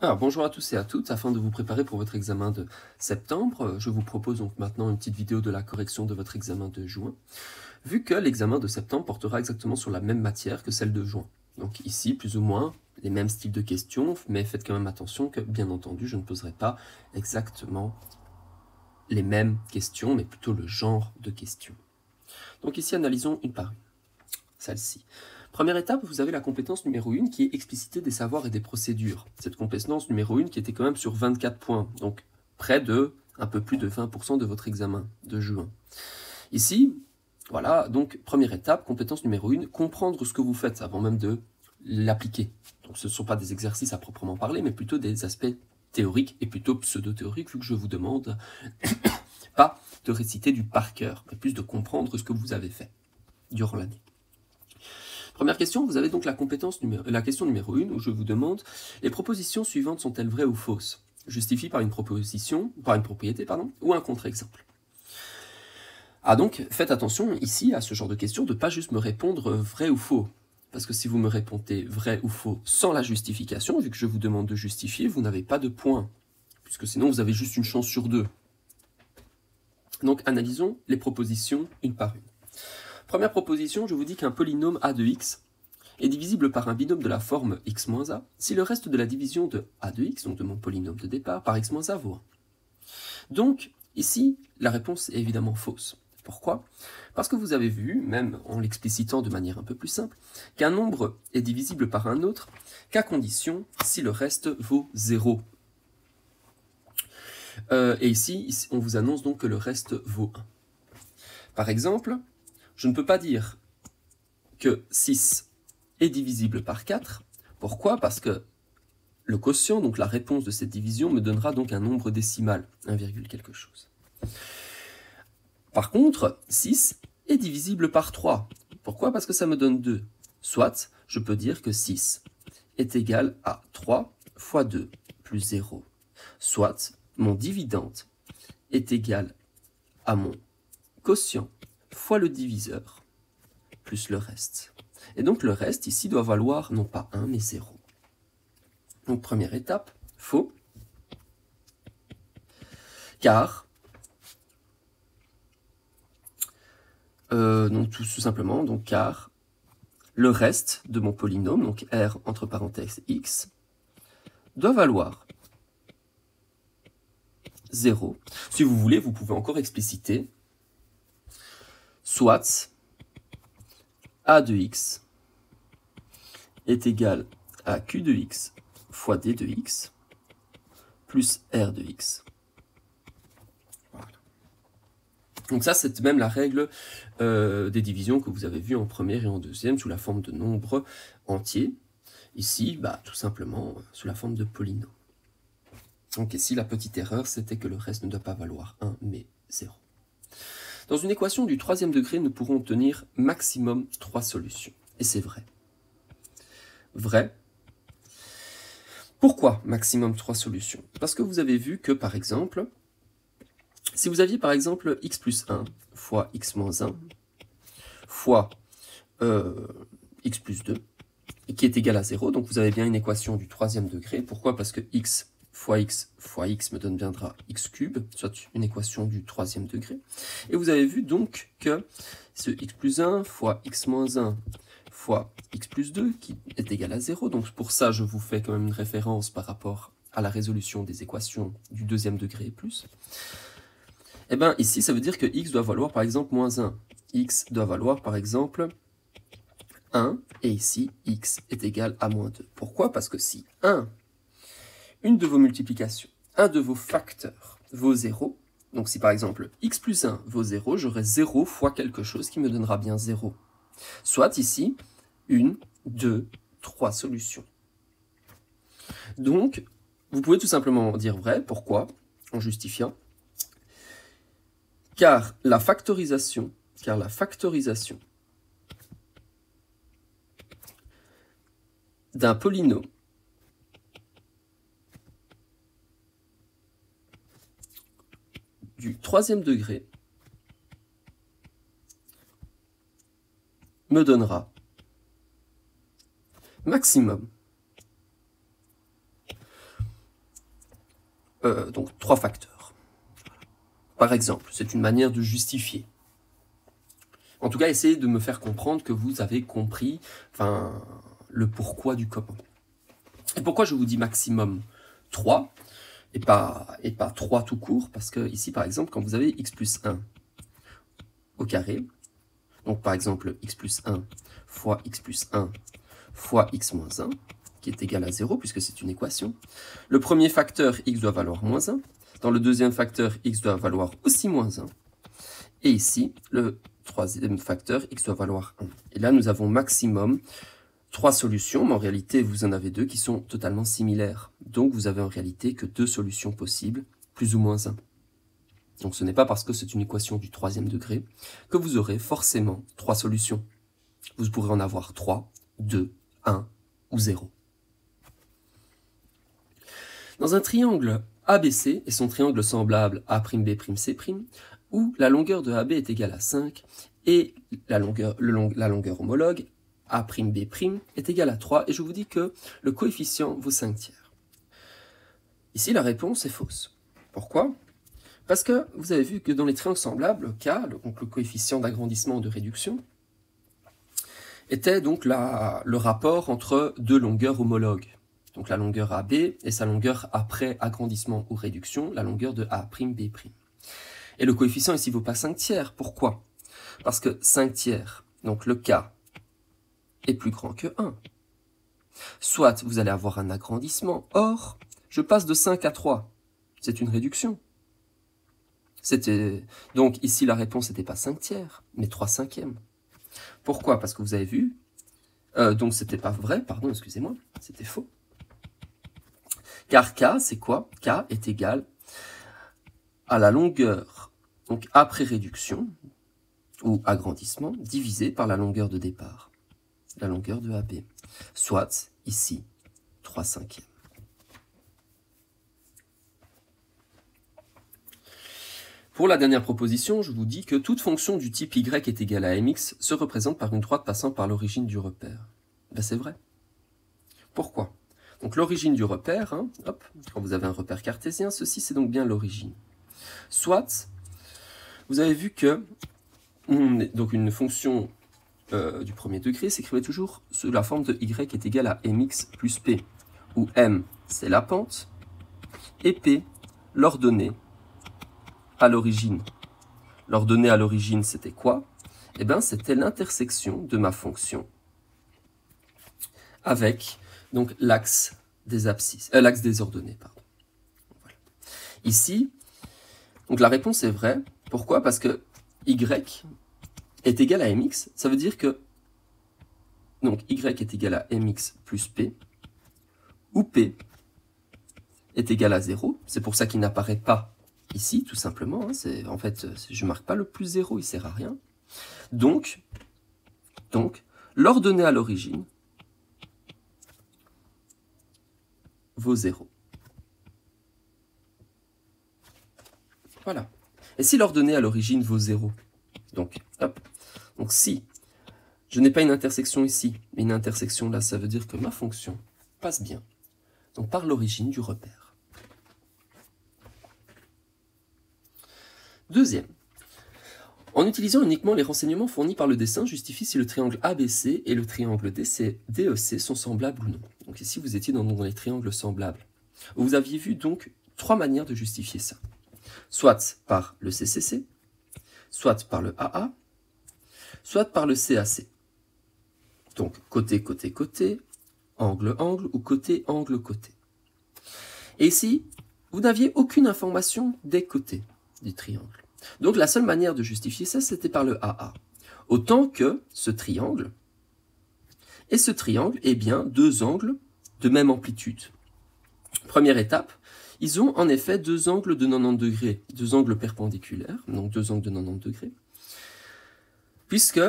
Alors bonjour à tous et à toutes, afin de vous préparer pour votre examen de septembre, je vous propose donc maintenant une petite vidéo de la correction de votre examen de juin, vu que l'examen de septembre portera exactement sur la même matière que celle de juin. Donc ici, plus ou moins, les mêmes styles de questions, mais faites quand même attention que, bien entendu, je ne poserai pas exactement les mêmes questions, mais plutôt le genre de questions. Donc ici, analysons une par une. Celle-ci. Première étape, vous avez la compétence numéro 1 qui est expliciter des savoirs et des procédures. Cette compétence numéro 1 qui était quand même sur 24 points, donc près de un peu plus de 20% de votre examen de juin. Ici, voilà, donc première étape, compétence numéro 1, comprendre ce que vous faites avant même de l'appliquer. Donc ce ne sont pas des exercices à proprement parler, mais plutôt des aspects théoriques et plutôt pseudo-théoriques, vu que je vous demande pas de réciter du par cœur, mais plus de comprendre ce que vous avez fait durant l'année. Première question, vous avez donc la question numéro 1 où je vous demande les propositions suivantes sont-elles vraies ou fausses? Justifie par une propriété, ou un contre-exemple. Ah donc, faites attention ici à ce genre de questions de ne pas juste me répondre vrai ou faux. Parce que si vous me répondez vrai ou faux sans la justification, vu que je vous demande de justifier, vous n'avez pas de point. Puisque sinon vous avez juste une chance sur 2. Donc analysons les propositions une par une. Première proposition, je vous dis qu'un polynôme a de x est divisible par un binôme de la forme x moins a si le reste de la division de a de x, donc de mon polynôme de départ, par x moins a vaut 1. Donc, ici, la réponse est évidemment fausse. Pourquoi? Parce que vous avez vu, même en l'explicitant de manière un peu plus simple, qu'un nombre est divisible par un autre qu'à condition si le reste vaut 0. Et ici, on vous annonce donc que le reste vaut 1. Par exemple, je ne peux pas dire que 6 est divisible par 4. Pourquoi? Parce que le quotient, donc la réponse de cette division, me donnera donc un nombre décimal, 1, quelque chose. Par contre, 6 est divisible par 3. Pourquoi? Parce que ça me donne 2. Soit, je peux dire que 6 est égal à 3 fois 2 plus 0. Soit, mon dividende est égal à mon quotient fois le diviseur plus le reste. Et donc le reste ici doit valoir non pas 1 mais 0. Donc première étape, faux, car donc tout simplement, donc car le reste de mon polynôme, donc r entre parenthèses x, doit valoir 0. Si vous voulez, vous pouvez encore expliciter, soit a de x est égal à q de x fois d de x plus r de x. Voilà. Donc ça, c'est même la règle des divisions que vous avez vues en première et en deuxième sous la forme de nombres entiers. Ici, tout simplement sous la forme de polynômes. Donc ici, la petite erreur, c'était que le reste ne doit pas valoir 1, mais 0. Dans une équation du troisième degré, nous pourrons obtenir maximum 3 solutions. Et c'est vrai. Vrai. Pourquoi maximum 3 solutions? Parce que vous avez vu que, par exemple, si vous aviez par exemple x plus 1 fois x moins 1 fois x plus 2, qui est égal à 0, donc vous avez bien une équation du troisième degré. Pourquoi? Parce que x fois x me donnera x cube, soit une équation du troisième degré. Et vous avez vu donc que ce x plus 1 fois x moins 1 fois x plus 2 qui est égal à 0, donc pour ça je vous fais quand même une référence par rapport à la résolution des équations du deuxième degré et plus. Et bien ici ça veut dire que x doit valoir par exemple moins 1. X doit valoir par exemple 1, et ici, x est égal à moins 2. Pourquoi? Parce que si une de vos multiplications, un de vos facteurs vaut 0, donc si par exemple x plus 1 vaut 0, j'aurai 0 fois quelque chose qui me donnera bien 0. Soit ici, 1, 2, 3 solutions. Donc, vous pouvez tout simplement dire vrai. Pourquoi? En justifiant. Car la factorisation d'un polynôme du troisième degré me donnera maximum donc 3 facteurs. Par exemple, c'est une manière de justifier. En tout cas, essayez de me faire comprendre que vous avez compris le pourquoi du comment. Et pourquoi je vous dis maximum 3 et pas 3 tout court? Parce que ici, par exemple, quand vous avez x plus 1 au carré, donc par exemple x plus 1 fois x plus 1 fois x moins 1, qui est égal à 0, puisque c'est une équation. Le premier facteur, x doit valoir moins 1. Dans le deuxième facteur, x doit valoir aussi moins 1. Et ici, le troisième facteur, x doit valoir 1. Et là, nous avons maximum 3 solutions, mais en réalité, vous en avez 2 qui sont totalement similaires. Donc, vous avez en réalité que 2 solutions possibles, plus ou moins 1. Donc, ce n'est pas parce que c'est une équation du 3e degré que vous aurez forcément 3 solutions. Vous pourrez en avoir 3, 2, 1 ou 0. Dans un triangle ABC et son triangle semblable A'B', C', où la longueur de AB est égale à 5 et la longueur homologue A'B' est égale à 3, et je vous dis que le coefficient vaut 5/3. Ici, la réponse est fausse. Pourquoi? Parce que vous avez vu que dans les triangles semblables, K, donc le coefficient d'agrandissement ou de réduction, était donc le rapport entre deux longueurs homologues. Donc la longueur AB et sa longueur après agrandissement ou réduction, la longueur de A'B'. Et le coefficient ici ne vaut pas 5/3. Pourquoi? Parce que 5/3, donc le K, est plus grand que 1. Soit vous allez avoir un agrandissement, or, je passe de 5 à 3. C'est une réduction. Donc ici la réponse n'était pas 5/3, mais 3/5. Pourquoi? Parce que vous avez vu, donc c'était pas vrai, pardon, excusez-moi, c'était faux. Car K, c'est quoi? K est égal à la longueur, donc après réduction, ou agrandissement, divisé par la longueur de départ, la longueur de AB, soit, ici, 3/5. Pour la dernière proposition, je vous dis que toute fonction du type y est égale à mx se représente par une droite passant par l'origine du repère. Ben c'est vrai. Pourquoi? Donc l'origine du repère, hop, quand vous avez un repère cartésien, ceci c'est donc bien l'origine. Soit, vous avez vu que donc une fonction du premier degré s'écrivait toujours sous la forme de y est égale à mx plus p, où m c'est la pente, et p l'ordonnée à l'origine. L'ordonnée à l'origine, c'était quoi? Eh bien, c'était l'intersection de ma fonction avec donc l'axe des abscisses, l'axe des ordonnées, pardon. Voilà. Ici, donc la réponse est vraie. Pourquoi? Parce que y est égal à mx, ça veut dire que donc y est égal à mx plus p, où p est égal à 0. C'est pour ça qu'il n'apparaît pas ici, tout simplement. En fait, je ne marque pas le plus 0, il ne sert à rien. Donc l'ordonnée à l'origine vaut 0. Voilà. Et si l'ordonnée à l'origine vaut 0, donc, hop, donc si je n'ai pas une intersection ici, mais une intersection là, ça veut dire que ma fonction passe bien, donc par l'origine du repère. Deuxième, en utilisant uniquement les renseignements fournis par le dessin, justifie si le triangle ABC et le triangle DEC sont semblables ou non. Donc ici, vous étiez dans les triangles semblables. Vous aviez vu donc 3 manières de justifier ça. Soit par le CCC, soit par le AA, soit par le CAC. Donc côté, côté, côté, angle, angle, ou côté, angle, côté. Et ici, vous n'aviez aucune information des côtés du triangle. Donc la seule manière de justifier ça, c'était par le AA. Autant que ce triangle, et ce triangle est bien 2 angles de même amplitude. Première étape, ils ont en effet 2 angles de 90 degrés, 2 angles perpendiculaires, donc 2 angles de 90 degrés, puisque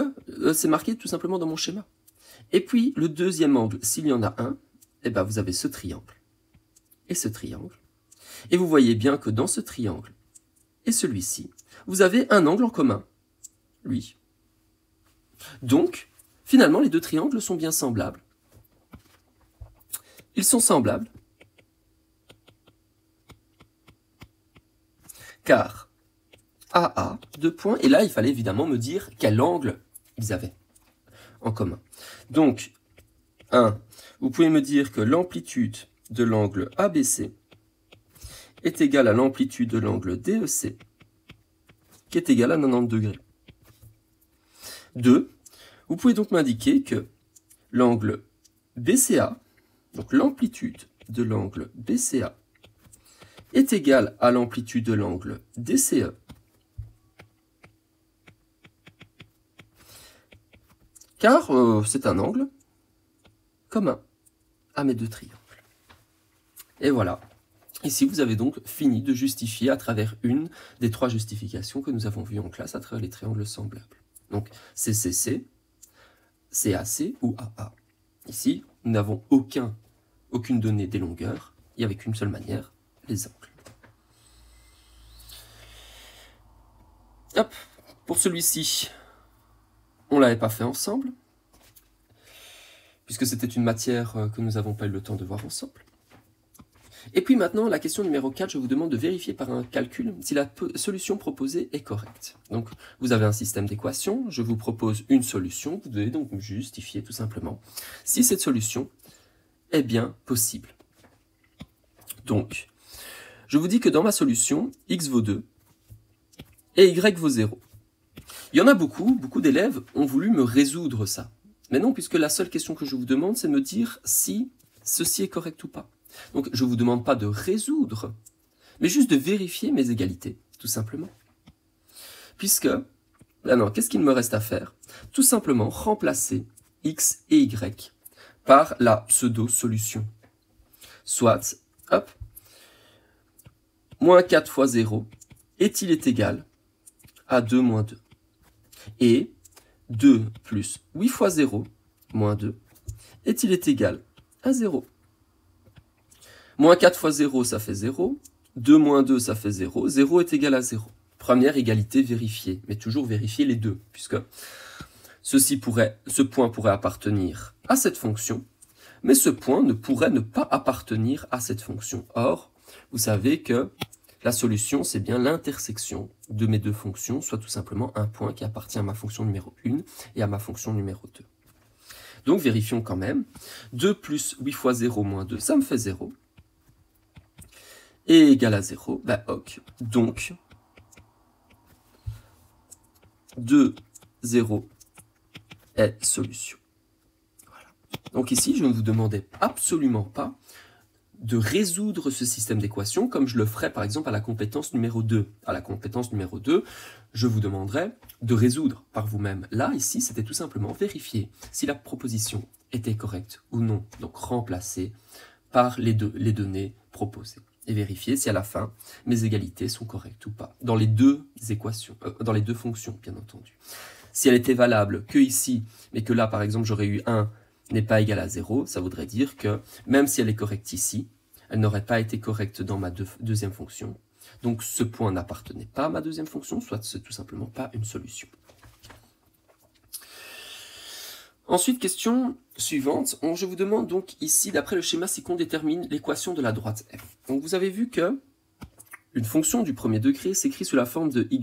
c'est marqué tout simplement dans mon schéma. Et puis le deuxième angle, s'il y en a un, eh ben, vous avez ce triangle et ce triangle. Et vous voyez bien que dans ce triangle et celui-ci, vous avez un angle en commun, lui. Donc, finalement, les 2 triangles sont bien semblables. Ils sont semblables car AA, deux points, et là il fallait évidemment me dire quel angle ils avaient en commun. Donc, 1, vous pouvez me dire que l'amplitude de l'angle ABC est égale à l'amplitude de l'angle DEC, qui est égale à 90 degrés. 2, vous pouvez donc m'indiquer que l'angle BCA, donc l'amplitude de l'angle BCA, est égale à l'amplitude de l'angle DCE, car c'est un angle commun à mes deux triangles. Et voilà. Ici, vous avez donc fini de justifier à travers une des trois justifications que nous avons vues en classe à travers les triangles semblables. Donc, CCC, CAC ou AA. Ici, nous n'avons aucune donnée des longueurs, il n'y avait qu'une seule manière, les angles. Hop, pour celui-ci, on ne l'avait pas fait ensemble, puisque c'était une matière que nous n'avons pas eu le temps de voir ensemble. Et puis maintenant, la question numéro 4, je vous demande de vérifier par un calcul si la solution proposée est correcte. Donc, vous avez un système d'équations, je vous propose une solution, vous devez donc me justifier tout simplement si cette solution est bien possible. Donc, je vous dis que dans ma solution, x vaut 2 et y vaut 0. Il y en a beaucoup d'élèves ont voulu me résoudre ça. Mais non, puisque la seule question que je vous demande, c'est de me dire si ceci est correct ou pas. Donc, je ne vous demande pas de résoudre, mais juste de vérifier mes égalités, tout simplement. Puisque, qu'est-ce qu'il me reste à faire? Tout simplement remplacer x et y par la pseudo-solution. Soit, hop, moins 4 fois 0, est-il égal à 2 moins 2? Et 2 plus 8 fois 0, moins 2, est-il égal à 0? Moins 4 fois 0, ça fait 0. 2 moins 2, ça fait 0. 0 est égal à 0. Première égalité vérifiée, mais toujours vérifier les deux, puisque ce point pourrait appartenir à cette fonction, mais ce point ne pourrait ne pas appartenir à cette fonction. Or, vous savez que la solution, c'est bien l'intersection de mes deux fonctions, soit tout simplement un point qui appartient à ma fonction numéro 1 et à ma fonction numéro 2. Donc, vérifions quand même. 2 plus 8 fois 0 moins 2, ça me fait 0. Et égal à 0, ok. Donc, 2, 0 est solution. Voilà. Donc ici, je ne vous demandais absolument pas de résoudre ce système d'équations comme je le ferais par exemple à la compétence numéro 2. À la compétence numéro 2, je vous demanderais de résoudre par vous-même. Là, ici, c'était tout simplement vérifier si la proposition était correcte ou non. Donc remplacer par les données proposées. Et vérifier si à la fin, mes égalités sont correctes ou pas. Dans les deux équations, dans les deux fonctions, bien entendu. Si elle était valable que ici, mais que là, par exemple, j'aurais eu 1 n'est pas égal à 0, ça voudrait dire que même si elle est correcte ici, elle n'aurait pas été correcte dans ma deuxième fonction. Donc ce point n'appartenait pas à ma deuxième fonction, soit c'est tout simplement pas une solution. Ensuite, question suivante. Je vous demande donc ici, d'après le schéma, si qu'on détermine l'équation de la droite f. Donc vous avez vu que une fonction du premier degré s'écrit sous la forme de y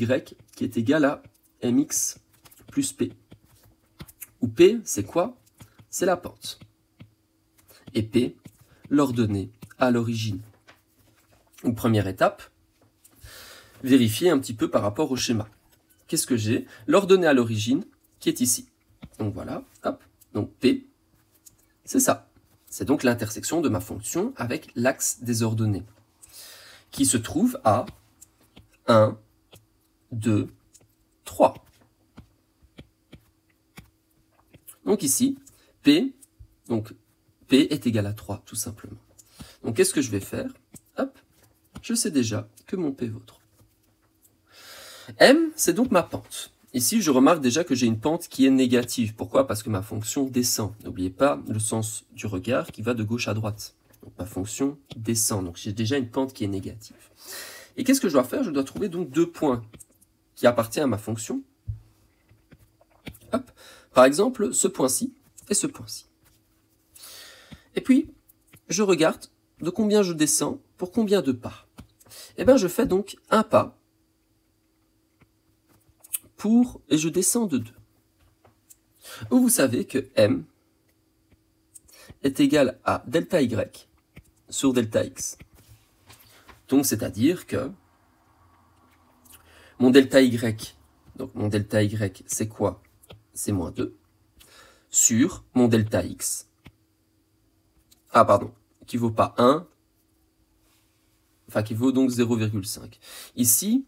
qui est égale à mx plus p. Où p, c'est quoi? C'est la pente. Et p, l'ordonnée à l'origine. Donc première étape, vérifier un petit peu par rapport au schéma. Qu'est-ce que j'ai? L'ordonnée à l'origine qui est ici. Donc voilà, hop, donc P, c'est ça. C'est donc l'intersection de ma fonction avec l'axe des ordonnées, qui se trouve à 1, 2, 3. Donc ici, P est égal à 3, tout simplement. Donc qu'est-ce que je vais faire? Hop, je sais déjà que mon P vaut 3. M, c'est donc ma pente. Ici, je remarque déjà que j'ai une pente qui est négative. Pourquoi? Parce que ma fonction descend. N'oubliez pas le sens du regard qui va de gauche à droite. Donc ma fonction descend. Donc j'ai déjà une pente qui est négative. Et qu'est-ce que je dois faire? Je dois trouver donc deux points qui appartiennent à ma fonction. Hop. Par exemple, ce point-ci et ce point-ci. Et puis, je regarde de combien je descends pour combien de pas. Et bien, je fais donc un pas et je descends de 2. Où vous savez que m est égal à delta y sur delta x. Donc, c'est-à-dire que mon delta y, c'est quoi? C'est moins 2, sur mon delta x, qui vaut pas 1, qui vaut donc 0,5. Ici,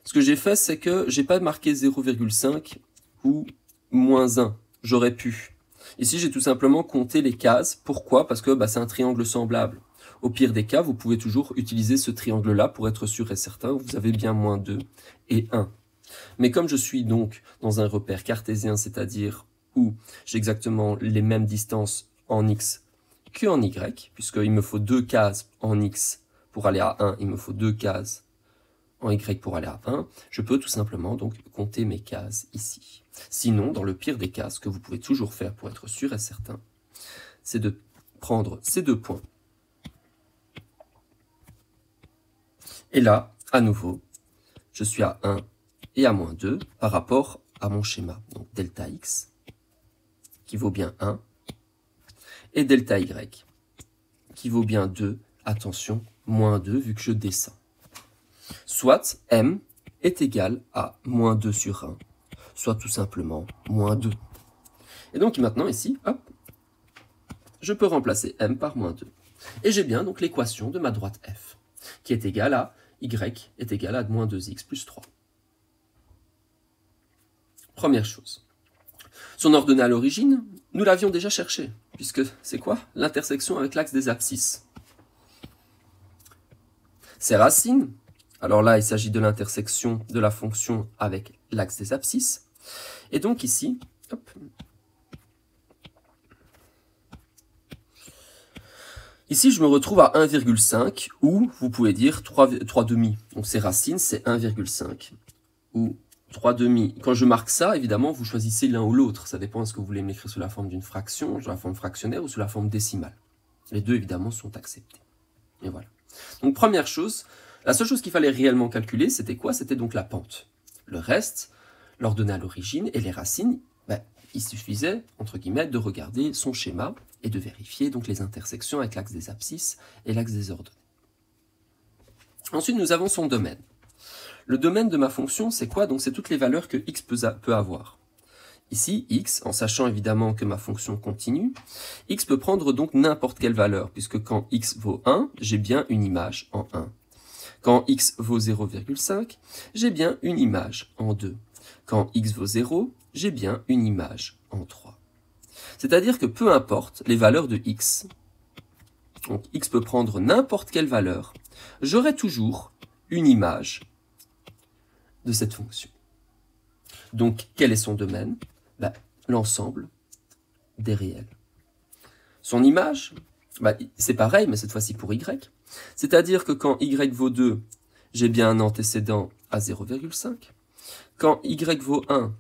ce que j'ai fait, c'est que j'ai pas marqué 0,5 ou moins 1. J'aurais pu. Ici, j'ai tout simplement compté les cases. Pourquoi? Parce que c'est un triangle semblable. Au pire des cas, vous pouvez toujours utiliser ce triangle-là pour être sûr et certain. Vous avez bien moins 2 et 1. Mais comme je suis donc dans un repère cartésien, c'est-à-dire où j'ai exactement les mêmes distances en x qu'en y, puisqu'il me faut 2 cases en x pour aller à 1, il me faut 2 cases en y pour aller à 1, je peux tout simplement donc compter mes cases ici. Sinon, dans le pire des cas, ce que vous pouvez toujours faire pour être sûr et certain, c'est de prendre ces 2 points. Et là, à nouveau, je suis à 1 et à moins 2 par rapport à mon schéma. Donc delta x, qui vaut bien 1, et delta y, qui vaut bien 2, attention, moins 2, vu que je descends. Soit m est égal à moins 2 sur 1, soit tout simplement moins 2. Et donc maintenant ici, hop, je peux remplacer m par moins 2. Et j'ai bien donc l'équation de ma droite f, qui est égale à y est égal à moins 2x plus 3. Première chose. Son ordonnée à l'origine, nous l'avions déjà cherché, puisque c'est quoi? L'intersection avec l'axe des abscisses. Ses racines, alors là il s'agit de l'intersection de la fonction avec l'axe des abscisses, et donc ici, hop, ici je me retrouve à 1,5, ou vous pouvez dire 3 demi, donc ses racines c'est 1,5, ou 3 demi. Quand je marque ça, évidemment, vous choisissez l'un ou l'autre. Ça dépend, est-ce que vous voulez m'écrire sous la forme d'une fraction, sous la forme fractionnaire ou sous la forme décimale. Les deux, évidemment, sont acceptés. Et voilà. Donc, première chose, la seule chose qu'il fallait réellement calculer, c'était quoi? C'était donc la pente. Le reste, l'ordonnée à l'origine et les racines, il suffisait, entre guillemets, de regarder son schéma et de vérifier donc les intersections avec l'axe des abscisses et l'axe des ordonnées. Ensuite, nous avons son domaine. Le domaine de ma fonction, c'est quoi? Donc, c'est toutes les valeurs que x peut avoir. Ici, x, en sachant évidemment que ma fonction continue, x peut prendre donc n'importe quelle valeur, puisque quand x vaut 1, j'ai bien une image en 1. Quand x vaut 0,5, j'ai bien une image en 2. Quand x vaut 0, j'ai bien une image en 3. C'est-à-dire que peu importe les valeurs de x, donc x peut prendre n'importe quelle valeur, j'aurai toujours une image de cette fonction. Donc, quel est son domaine? L'ensemble des réels. Son image, c'est pareil, mais cette fois-ci pour y. C'est-à-dire que quand y vaut 2, j'ai bien un antécédent à 0,5. Quand y vaut 1,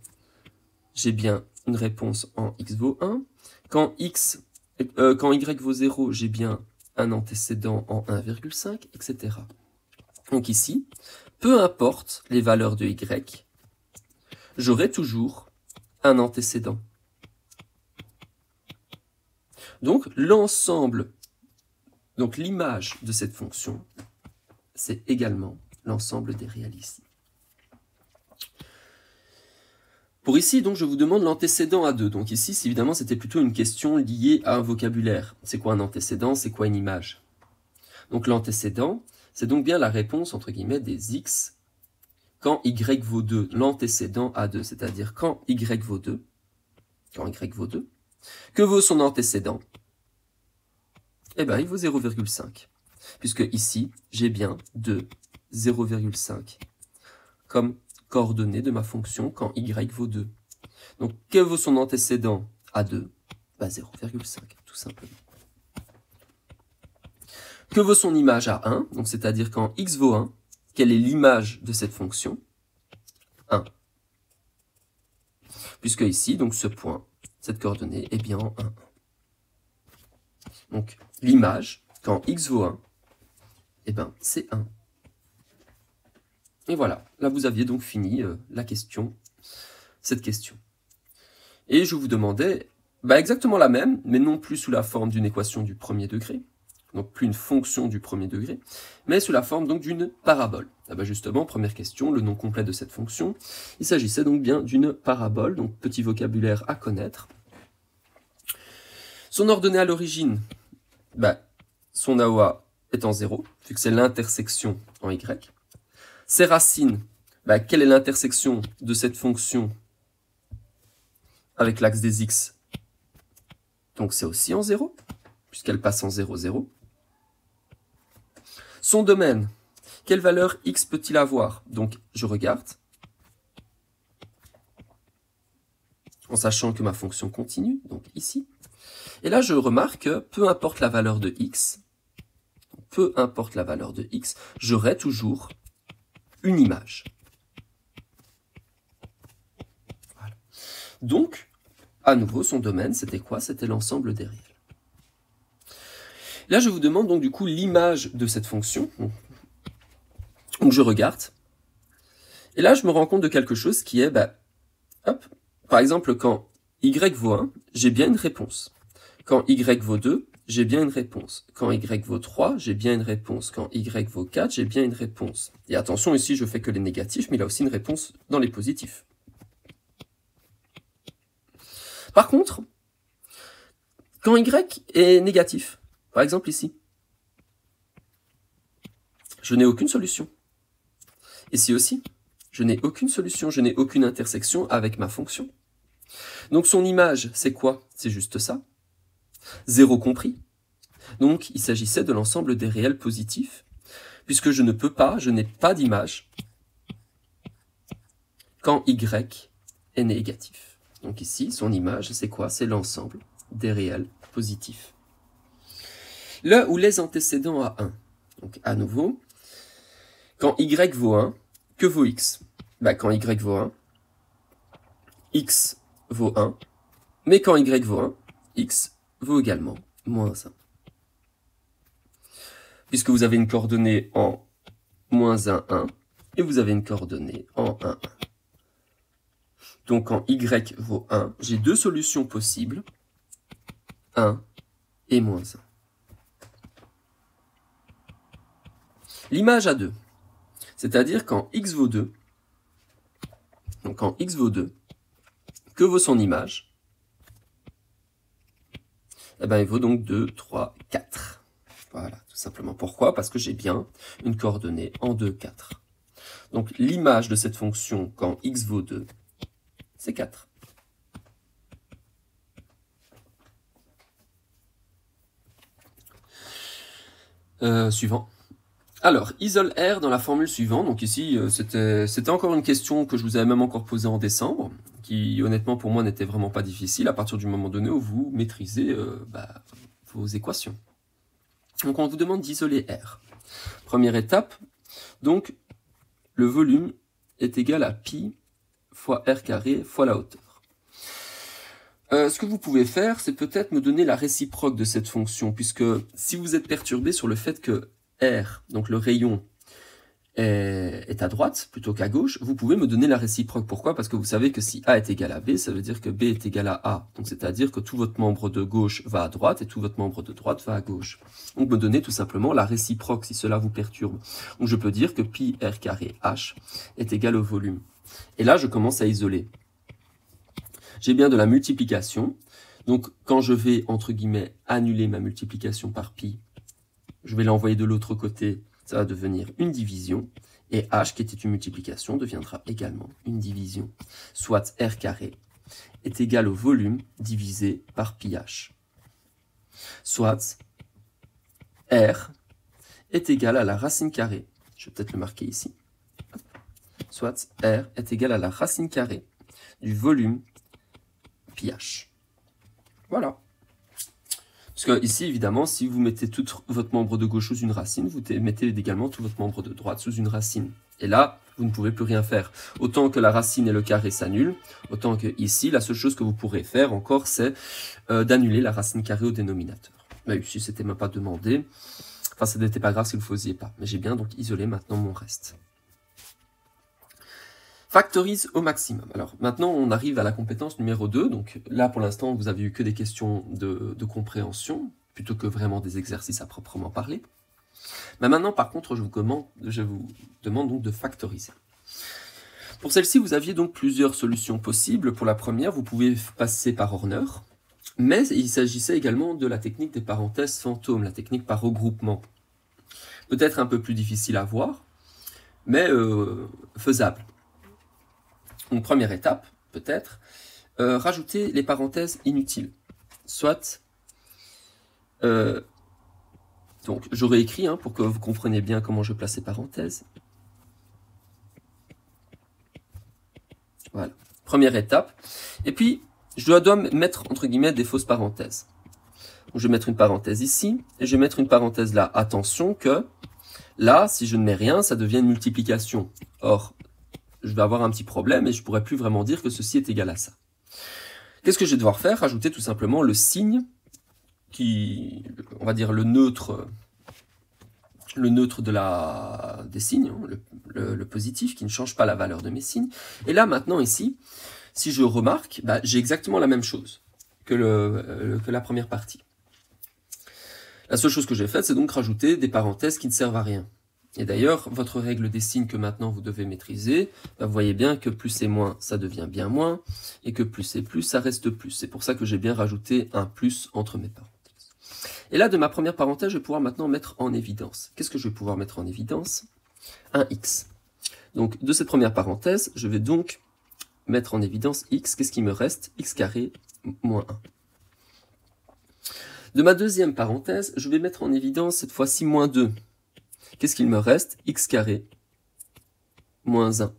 j'ai bien une réponse en x vaut 1. Quand y vaut 0, j'ai bien un antécédent en 1,5, etc. Donc ici, peu importe les valeurs de y, j'aurai toujours un antécédent. Donc l'ensemble, donc l'image de cette fonction, c'est également l'ensemble des réels ici. Pour ici, donc, je vous demande l'antécédent à 2. Donc ici, évidemment, c'était plutôt une question liée à un vocabulaire. C'est quoi un antécédent? C'est quoi une image? Donc l'antécédent, c'est donc bien la réponse, entre guillemets, des x quand y vaut 2, l'antécédent à 2, c'est-à-dire quand y vaut 2, que vaut son antécédent? Eh bien, il vaut 0,5, puisque ici, j'ai bien 2, 0,5 comme coordonnée de ma fonction quand y vaut 2. Donc, que vaut son antécédent à 2? 0,5, tout simplement. Que vaut son image à 1? Donc, c'est-à-dire quand x vaut 1, quelle est l'image de cette fonction? 1. Puisque ici, donc ce point, cette coordonnée est bien en 1. Donc, l'image, quand x vaut 1, c'est 1. Et voilà, là vous aviez donc fini la question cette question. Et je vous demandais exactement la même, mais non plus sous la forme d'une équation du premier degré, donc plus une fonction du premier degré, mais sous la forme donc d'une parabole. Justement, première question, le nom complet de cette fonction, il s'agissait donc bien d'une parabole, donc petit vocabulaire à connaître. Son ordonnée à l'origine, son AOA est en 0, vu que c'est l'intersection en Y. Ses racines, quelle est l'intersection de cette fonction avec l'axe des X? Donc c'est aussi en 0, puisqu'elle passe en 0, 0. Son domaine, quelle valeur X peut-il avoir? Donc je regarde, en sachant que ma fonction continue, donc ici. Et là je remarque que peu importe la valeur de X, j'aurai toujours une image. Voilà. Donc, à nouveau, son domaine, c'était quoi? C'était l'ensemble des réels. Là, je vous demande donc du coup l'image de cette fonction. Donc je regarde. Et là, je me rends compte de quelque chose qui est, par exemple, quand y vaut 1, j'ai bien une réponse. Quand y vaut 2, j'ai bien une réponse. Quand y vaut 3, j'ai bien une réponse. Quand y vaut 4, j'ai bien une réponse. Et attention, ici, je fais que les négatifs, mais il a aussi une réponse dans les positifs. Par contre, quand y est négatif, par exemple ici, je n'ai aucune solution. Ici aussi, je n'ai aucune solution, je n'ai aucune intersection avec ma fonction. Donc son image, c'est quoi? C'est juste ça. 0 compris. Donc il s'agissait de l'ensemble des réels positifs, puisque je n'ai pas d'image quand y est négatif. Donc ici, son image, c'est quoi? C'est l'ensemble des réels positifs. Le ou les antécédents à 1. Donc à nouveau, quand y vaut 1, que vaut x? Quand y vaut 1, x vaut 1, mais quand y vaut 1, x vaut également moins 1. Puisque vous avez une coordonnée en moins 1, 1, et vous avez une coordonnée en 1, 1. Donc quand y vaut 1, j'ai deux solutions possibles, 1 et moins 1. L'image à 2, c'est-à-dire quand x vaut 2, donc quand x vaut 2, que vaut son image? Il vaut donc 2, 3, 4. Voilà, tout simplement. Pourquoi? Parce que j'ai bien une coordonnée en 2, 4. Donc l'image de cette fonction quand x vaut 2, c'est 4. Suivant. Alors, isole R dans la formule suivante. Donc ici, c'était encore une question que je vous avais même encore posée en décembre, qui honnêtement pour moi n'était vraiment pas difficile à partir du moment donné où vous maîtrisez vos équations. Donc on vous demande d'isoler R. Première étape, donc le volume est égal à pi fois R carré fois la hauteur. Ce que vous pouvez faire, c'est peut-être me donner la réciproque de cette fonction, puisque si vous êtes perturbé sur le fait que R, donc le rayon, est à droite plutôt qu'à gauche, vous pouvez me donner la réciproque. Pourquoi? Parce que vous savez que si A est égal à B, ça veut dire que B est égal à A. Donc c'est-à-dire que tout votre membre de gauche va à droite et tout votre membre de droite va à gauche. Donc me donner tout simplement la réciproque si cela vous perturbe. Donc je peux dire que pi R carré H est égal au volume. Et là, je commence à isoler. J'ai bien de la multiplication. Donc quand je vais, entre guillemets, annuler ma multiplication par pi, je vais l'envoyer de l'autre côté, ça va devenir une division, et h, qui était une multiplication, deviendra également une division. Soit r carré est égal au volume divisé par pi h. Soit r est égal à la racine carrée, je vais peut-être le marquer ici, soit r est égal à la racine carrée du volume pi h. Voilà. Parce que ici, évidemment, si vous mettez tout votre membre de gauche sous une racine, vous mettez également tout votre membre de droite sous une racine. Et là, vous ne pouvez plus rien faire. Autant que la racine et le carré s'annulent, autant que ici, la seule chose que vous pourrez faire encore, c'est d'annuler la racine carrée au dénominateur. Mais ici, c'était même pas demandé. Enfin, ça n'était pas grave si vous ne le faisiez pas. Mais j'ai bien donc isolé maintenant mon reste. Factorise au maximum. Alors maintenant, on arrive à la compétence numéro 2. Donc là, pour l'instant, vous avez eu que des questions de compréhension, plutôt que vraiment des exercices à proprement parler. Mais maintenant, par contre, je vous demande donc de factoriser. Pour celle-ci, vous aviez donc plusieurs solutions possibles. Pour la première, vous pouvez passer par Horner, mais il s'agissait également de la technique des parenthèses fantômes, la technique par regroupement. Peut-être un peu plus difficile à voir, mais faisable. Donc première étape, peut-être, rajouter les parenthèses inutiles. Soit, donc j'aurais écrit pour que vous compreniez bien comment je place ces parenthèses. Voilà, première étape. Et puis, je dois mettre, entre guillemets, des fausses parenthèses. Donc, je vais mettre une parenthèse ici, et je vais mettre une parenthèse là. Attention que, là, si je ne mets rien, ça devient une multiplication. Or, je vais avoir un petit problème, et je ne pourrais plus vraiment dire que ceci est égal à ça. Qu'est-ce que je vais devoir faire? Rajouter tout simplement le signe, on va dire le neutre des signes, le positif, qui ne change pas la valeur de mes signes. Et là, maintenant, ici, si je remarque, j'ai exactement la même chose que la première partie. La seule chose que j'ai faite, c'est donc rajouter des parenthèses qui ne servent à rien. Et d'ailleurs, votre règle des signes que maintenant vous devez maîtriser, vous voyez bien que plus et moins, ça devient bien moins, et que plus et plus, ça reste plus. C'est pour ça que j'ai bien rajouté un plus entre mes parenthèses. Et là, de ma première parenthèse, je vais pouvoir maintenant mettre en évidence. Qu'est-ce que je vais pouvoir mettre en évidence? Un x. Donc, de cette première parenthèse, je vais donc mettre en évidence x. Qu'est-ce qui me reste? X carré moins 1. De ma deuxième parenthèse, je vais mettre en évidence cette fois-ci moins 2. Qu'est-ce qu'il me reste? X carré moins 1.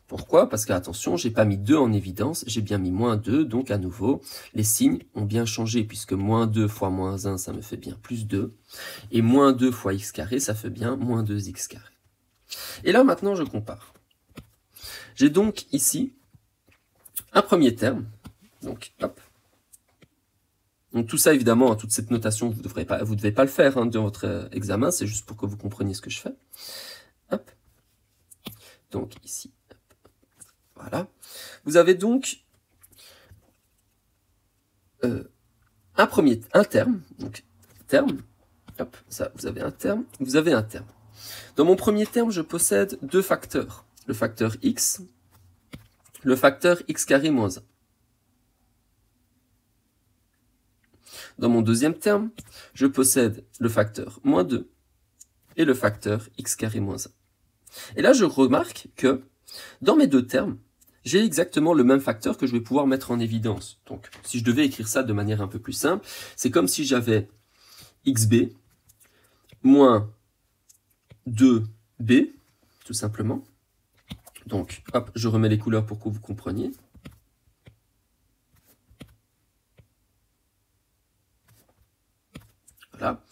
Pourquoi? Parce que, attention, j'ai pas mis 2 en évidence, j'ai bien mis moins 2, donc à nouveau, les signes ont bien changé, puisque moins 2 fois moins 1, ça me fait bien plus 2, et moins 2 fois x carré, ça fait bien moins 2x carré. Et là, maintenant, je compare. J'ai donc ici un premier terme, donc hop. Donc tout ça, évidemment, toute cette notation, vous ne devez pas le faire dans votre examen, c'est juste pour que vous compreniez ce que je fais. Hop. Donc ici, hop. Voilà. Vous avez donc un terme, donc terme, hop, ça, vous avez un terme, vous avez un terme. Dans mon premier terme, je possède deux facteurs, le facteur x, le facteur x carré moins 1. Dans mon deuxième terme, je possède le facteur moins 2 et le facteur x carré moins 1. Et là, je remarque que dans mes deux termes, j'ai exactement le même facteur que je vais pouvoir mettre en évidence. Donc, si je devais écrire ça de manière un peu plus simple, c'est comme si j'avais xb moins 2b, tout simplement. Donc, hop, je remets les couleurs pour que vous compreniez. Voilà.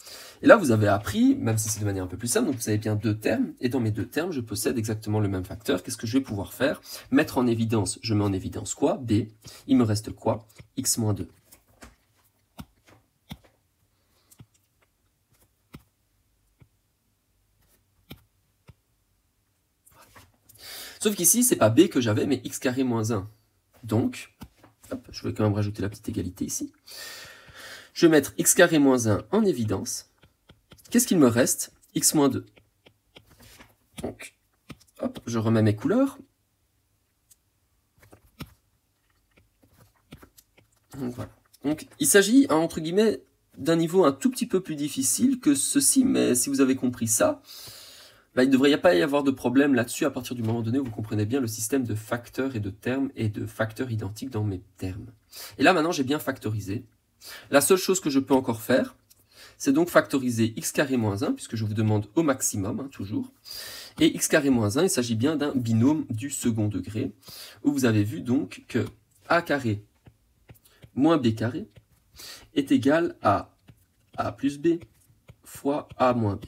Et là, vous avez appris, même si c'est de manière un peu plus simple, donc vous avez bien deux termes, et dans mes deux termes, je possède exactement le même facteur. Qu'est-ce que je vais pouvoir faire? Mettre en évidence, je mets en évidence quoi? B. Il me reste quoi? X moins 2. Sauf qu'ici, c'est pas B que j'avais, mais x carré moins 1. Donc, hop, je vais quand même rajouter la petite égalité ici. Je vais mettre x carré moins 1 en évidence. Qu'est-ce qu'il me reste? X moins 2. Donc, hop, je remets mes couleurs. Donc, voilà. Donc, il s'agit, entre guillemets, d'un niveau un tout petit peu plus difficile que ceci, mais si vous avez compris ça, il ne devrait pas y avoir de problème là-dessus à partir du moment donné où vous comprenez bien le système de facteurs et de termes et de facteurs identiques dans mes termes. Et là, maintenant, j'ai bien factorisé. La seule chose que je peux encore faire, c'est donc factoriser x carré moins 1, puisque je vous demande au maximum, toujours. Et x carré moins 1, il s'agit bien d'un binôme du second degré, où vous avez vu donc que a carré moins b carré est égal à a plus b fois a moins b.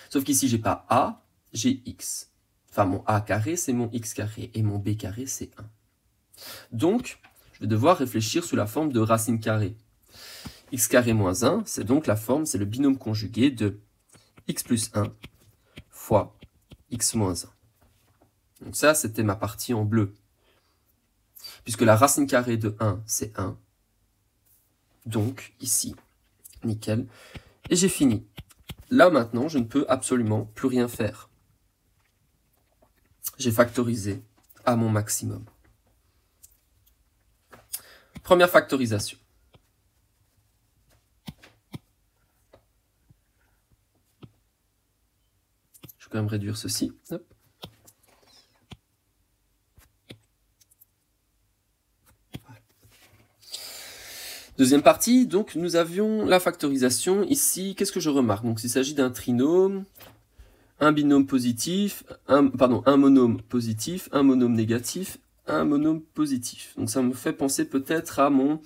Sauf qu'ici, j'ai pas a, j'ai x. Enfin, mon a carré, c'est mon x carré, et mon b carré, c'est 1. Donc, je vais devoir réfléchir sous la forme de racine carrée. X carré moins 1, c'est donc la forme, c'est le binôme conjugué de x plus 1 fois x moins 1. Donc ça, c'était ma partie en bleu. Puisque la racine carrée de 1, c'est 1. Donc, ici, nickel. Et j'ai fini. Là, maintenant, je ne peux absolument plus rien faire. J'ai factorisé à mon maximum. Première factorisation. Je vais quand même réduire ceci. Hop. Deuxième partie, donc nous avions la factorisation. Ici, qu'est-ce que je remarque? Donc, il s'agit d'un trinôme, un binôme positif, un monôme positif, un monôme négatif, un monôme positif. Donc, ça me fait penser peut-être à mon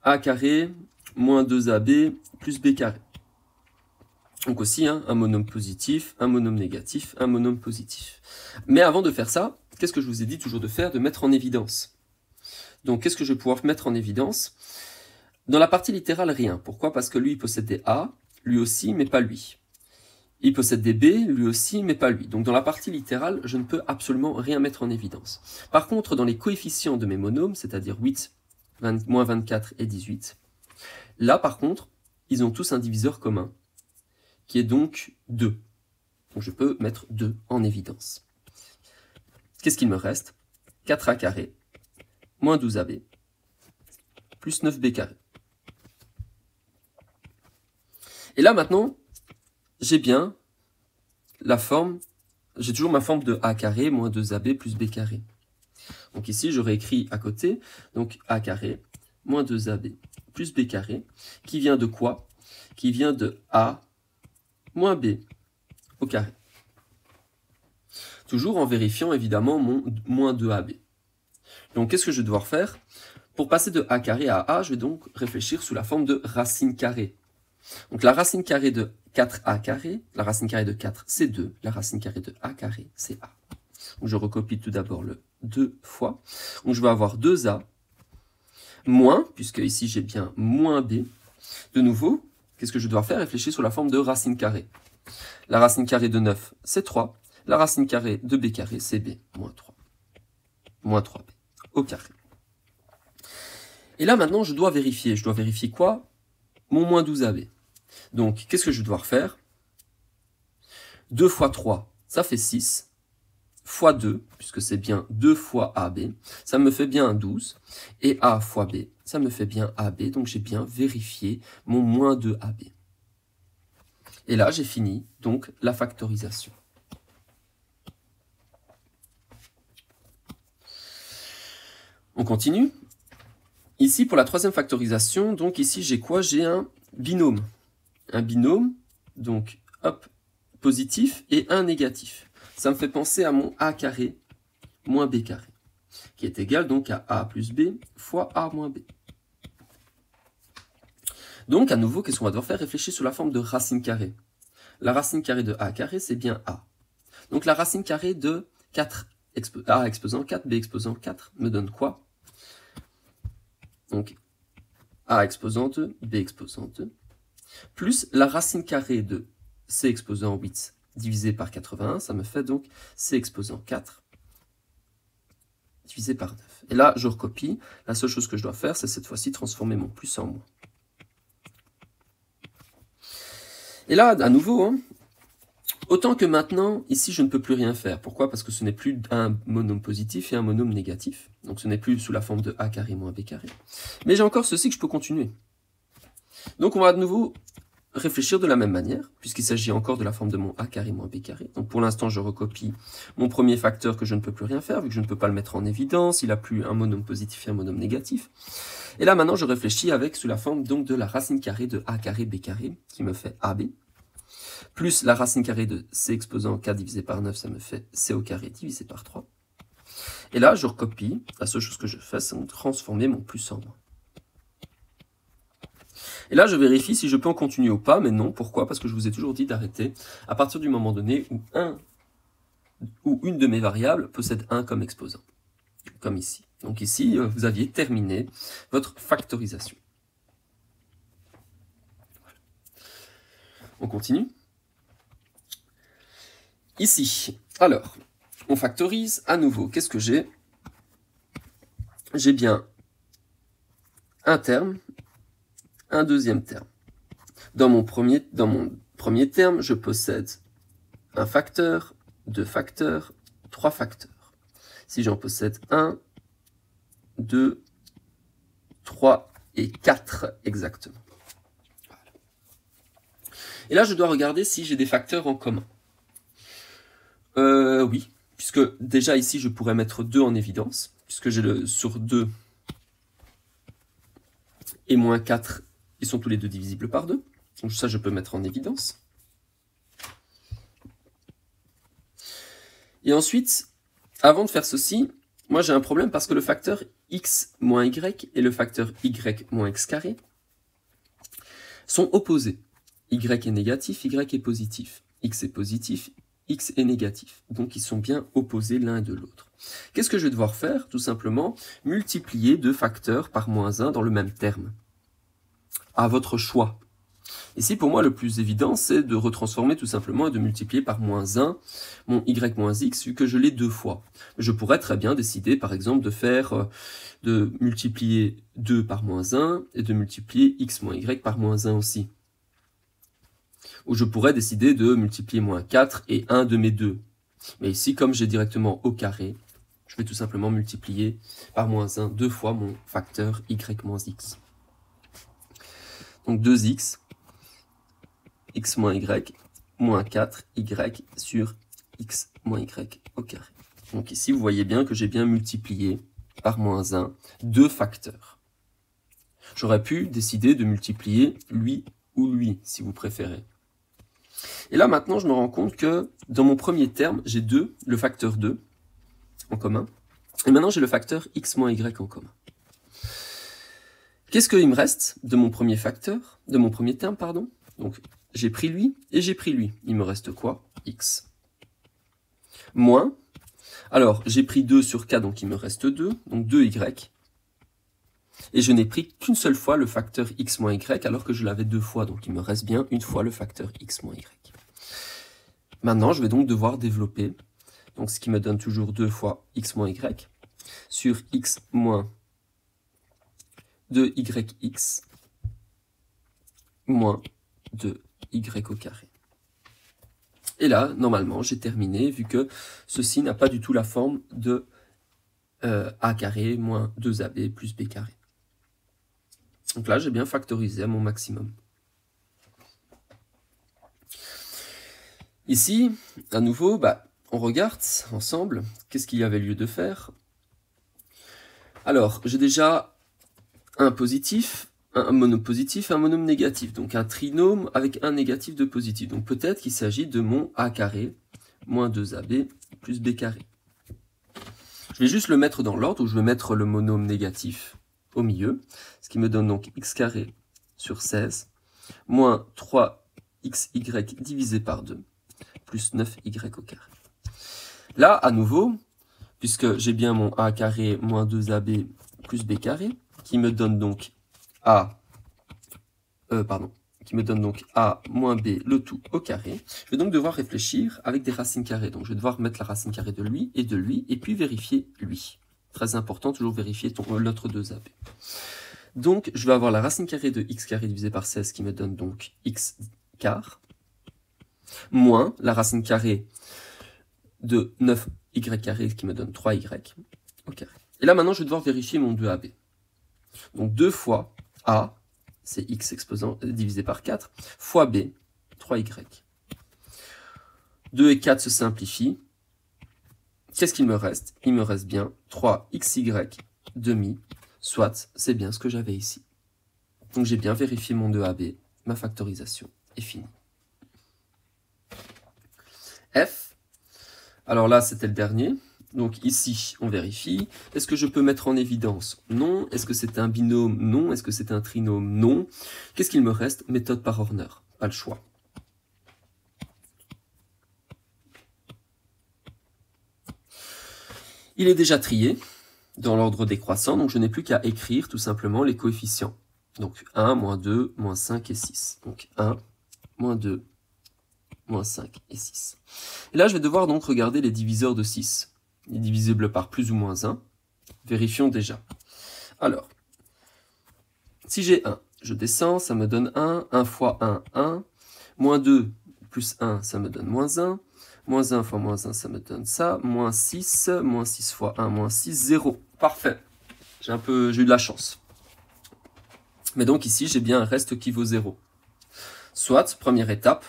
a carré moins 2ab plus b carré. Donc aussi, un monôme positif, un monôme négatif, un monôme positif. Mais avant de faire ça, qu'est-ce que je vous ai dit toujours de faire? De mettre en évidence. Donc, qu'est-ce que je vais pouvoir mettre en évidence? Dans la partie littérale, rien. Pourquoi? Parce que lui, il possède des A, lui aussi, mais pas lui. Il possède des B, lui aussi, mais pas lui. Donc dans la partie littérale, je ne peux absolument rien mettre en évidence. Par contre, dans les coefficients de mes monômes, c'est-à-dire 8, moins 24 et 18, là, par contre, ils ont tous un diviseur commun, qui est donc 2. Donc je peux mettre 2 en évidence. Qu'est-ce qu'il me reste? 4a carré, moins 12ab, plus 9b carré. Et là, maintenant, j'ai bien la forme, j'ai toujours ma forme de a carré moins 2ab plus b carré. Donc ici, j'aurais écrit à côté, donc a carré moins 2ab plus b carré, qui vient de quoi? Qui vient de a moins b au carré. Toujours en vérifiant évidemment mon moins 2ab. Donc qu'est-ce que je vais devoir faire? Pour passer de a carré à a, je vais donc réfléchir sous la forme de racine carrée. Donc la racine carrée de 4a carré, la racine carrée de 4 c'est 2, la racine carrée de a carré c'est a. Donc je recopie tout d'abord le 2 fois. Donc je vais avoir 2a moins, puisque ici j'ai bien moins b. De nouveau, qu'est-ce que je dois faire? Réfléchir sous la forme de racine carrée. La racine carrée de 9 c'est 3, la racine carrée de b carré c'est b moins 3. Moins 3b au carré. Et là maintenant je dois vérifier. Je dois vérifier quoi? Mon moins 12ab. Donc, qu'est-ce que je vais devoir faire? 2 fois 3, ça fait 6, fois 2, puisque c'est bien 2 fois AB, ça me fait bien 12, et A fois B, ça me fait bien AB, donc j'ai bien vérifié mon moins 2AB. Et là, j'ai fini, donc, la factorisation. On continue. Ici, pour la troisième factorisation, donc ici, j'ai quoi? J'ai un binôme. Un binôme, donc, hop, positif et un négatif. Ça me fait penser à mon a carré moins b carré, qui est égal donc à a plus b fois a moins b. Donc, à nouveau, qu'est-ce qu'on va devoir faire? Réfléchir sous la forme de racine carrée. La racine carrée de a carré, c'est bien a. Donc, la racine carrée de 4, a exposant 4, b exposant 4, me donne quoi? Donc, a exposant 2, b exposant 2, plus la racine carrée de c exposant 8 divisé par 81, ça me fait donc c exposant 4 divisé par 9. Et là, je recopie. La seule chose que je dois faire, c'est cette fois-ci transformer mon plus en moins. Et là, à nouveau, autant que maintenant, ici, je ne peux plus rien faire. Pourquoi? Parce que ce n'est plus un monôme positif et un monôme négatif. Donc, ce n'est plus sous la forme de a carré moins b carré. Mais j'ai encore ceci que je peux continuer. Donc, on va de nouveau réfléchir de la même manière, puisqu'il s'agit encore de la forme de mon a carré moins b carré. Donc pour l'instant, je recopie mon premier facteur que je ne peux plus rien faire, vu que je ne peux pas le mettre en évidence, il n'a plus un monôme positif et un monôme négatif. Et là, maintenant, je réfléchis avec sous la forme donc de la racine carrée de a carré b carré, qui me fait ab, plus la racine carrée de c exposant 4 divisé par 9, ça me fait c au carré divisé par 3. Et là, je recopie, la seule chose que je fais, c'est transformer mon plus en moins. Et là, je vérifie si je peux en continuer ou pas, mais non. Pourquoi? Parce que je vous ai toujours dit d'arrêter à partir du moment donné où une de mes variables possède 1 comme exposant, comme ici. Donc ici, vous aviez terminé votre factorisation. Voilà. On continue. Ici, alors, On factorise à nouveau. Qu'est-ce que j'ai? J'ai bien un terme, un deuxième terme. Dans mon premier terme, je possède un facteur, deux facteurs, trois facteurs. Si j'en possède 1, 2, 3 et 4 exactement. Voilà. Et là, je dois regarder si j'ai des facteurs en commun. Oui, puisque déjà ici, je pourrais mettre 2 en évidence, puisque j'ai le sur 2 et moins 4, ils sont tous les deux divisibles par 2. Donc ça, je peux mettre en évidence. Et ensuite, avant de faire ceci, moi j'ai un problème parce que le facteur x moins y et le facteur y moins x carré sont opposés. Y est négatif, y est positif. X est positif, x est négatif. Donc ils sont bien opposés l'un de l'autre. Qu'est-ce que je vais devoir faire? Tout simplement, multiplier 2 facteurs par moins 1 dans le même terme. À votre choix. Ici, pour moi, le plus évident, c'est de retransformer tout simplement et de multiplier par moins 1 mon y moins x, vu que je l'ai 2 fois. Je pourrais très bien décider, par exemple, de multiplier 2 par moins 1 et de multiplier x moins y par moins 1 aussi. Ou je pourrais décider de multiplier moins 4 et 1 de mes 2. Mais ici, comme j'ai directement au carré, je vais tout simplement multiplier par moins 1 2 fois mon facteur y moins x. Donc 2x, x moins y, moins 4y sur x moins y au carré. Donc ici, vous voyez bien que j'ai bien multiplié par moins 1 2 facteurs. J'aurais pu décider de multiplier lui ou lui, si vous préférez. Et là, maintenant, je me rends compte que dans mon premier terme, j'ai le facteur 2 en commun. Et maintenant, j'ai le facteur x moins y en commun. Qu'est-ce qu'il me reste de mon premier terme, pardon? Donc, j'ai pris lui et j'ai pris lui. Il me reste quoi? X. Moins. Alors, j'ai pris 2 sur k, donc il me reste 2. Donc 2y. Et je n'ai pris qu'une seule fois le facteur x moins y, alors que je l'avais 2 fois. Donc il me reste bien une fois le facteur x moins y. Maintenant, je vais donc devoir développer. Donc ce qui me donne toujours 2 fois x moins y sur x moins 2yx moins 2y au carré. Et là, normalement, j'ai terminé, vu que ceci n'a pas du tout la forme de a carré moins 2ab plus b carré. Donc là, j'ai bien factorisé à mon maximum. Ici, à nouveau, on regarde ensemble qu'est-ce qu'il y avait lieu de faire. Alors, j'ai déjà un positif, un monôme positif et un monôme négatif. Donc un trinôme avec un négatif de positif. Donc peut-être qu'il s'agit de mon a carré moins 2ab plus b carré. Je vais juste le mettre dans l'ordre où je vais mettre le monôme négatif au milieu. Ce qui me donne donc x carré sur 16 moins 3xy divisé par 2 plus 9y au carré. Là, à nouveau, puisque j'ai bien mon a carré moins 2ab plus b carré, qui me donne donc a moins b le tout au carré, je vais donc devoir réfléchir avec des racines carrées. Donc je vais devoir mettre la racine carrée de lui, et puis vérifier lui. Très important, toujours vérifier l'autre 2ab. Donc je vais avoir la racine carrée de x carré divisé par 16 qui me donne donc x quart, moins la racine carrée de 9y carré qui me donne 3y au carré. Et là maintenant je vais devoir vérifier mon 2ab. Donc 2 fois a, c'est x exposant divisé par 4, fois b, 3y. 2 et 4 se simplifient. Qu'est-ce qu'il me reste? Il me reste bien 3xy demi, soit c'est bien ce que j'avais ici. Donc j'ai bien vérifié mon 2ab, ma factorisation est finie. F, alors là c'était le dernier. Donc ici, on vérifie. Est-ce que je peux mettre en évidence? Non. Est-ce que c'est un binôme? Non. Est-ce que c'est un trinôme? Non. Qu'est-ce qu'il me reste? Méthode par Horner. Pas le choix. Il est déjà trié dans l'ordre décroissant, donc je n'ai plus qu'à écrire tout simplement les coefficients. Donc 1, moins 2, moins 5 et 6. Donc 1, moins 2, moins 5 et 6. Et là, je vais devoir donc regarder les diviseurs de 6. Il est divisible par plus ou moins 1. Vérifions déjà. Alors, si j'ai 1, je descends, ça me donne 1. 1 fois 1, 1. Moins 2 plus 1, ça me donne moins 1. Moins 1 fois moins 1, ça me donne ça. Moins 6. Moins 6 fois 1, moins 6. 0. Parfait. J'ai eu de la chance. Mais donc ici, j'ai bien un reste qui vaut 0. Soit, première étape,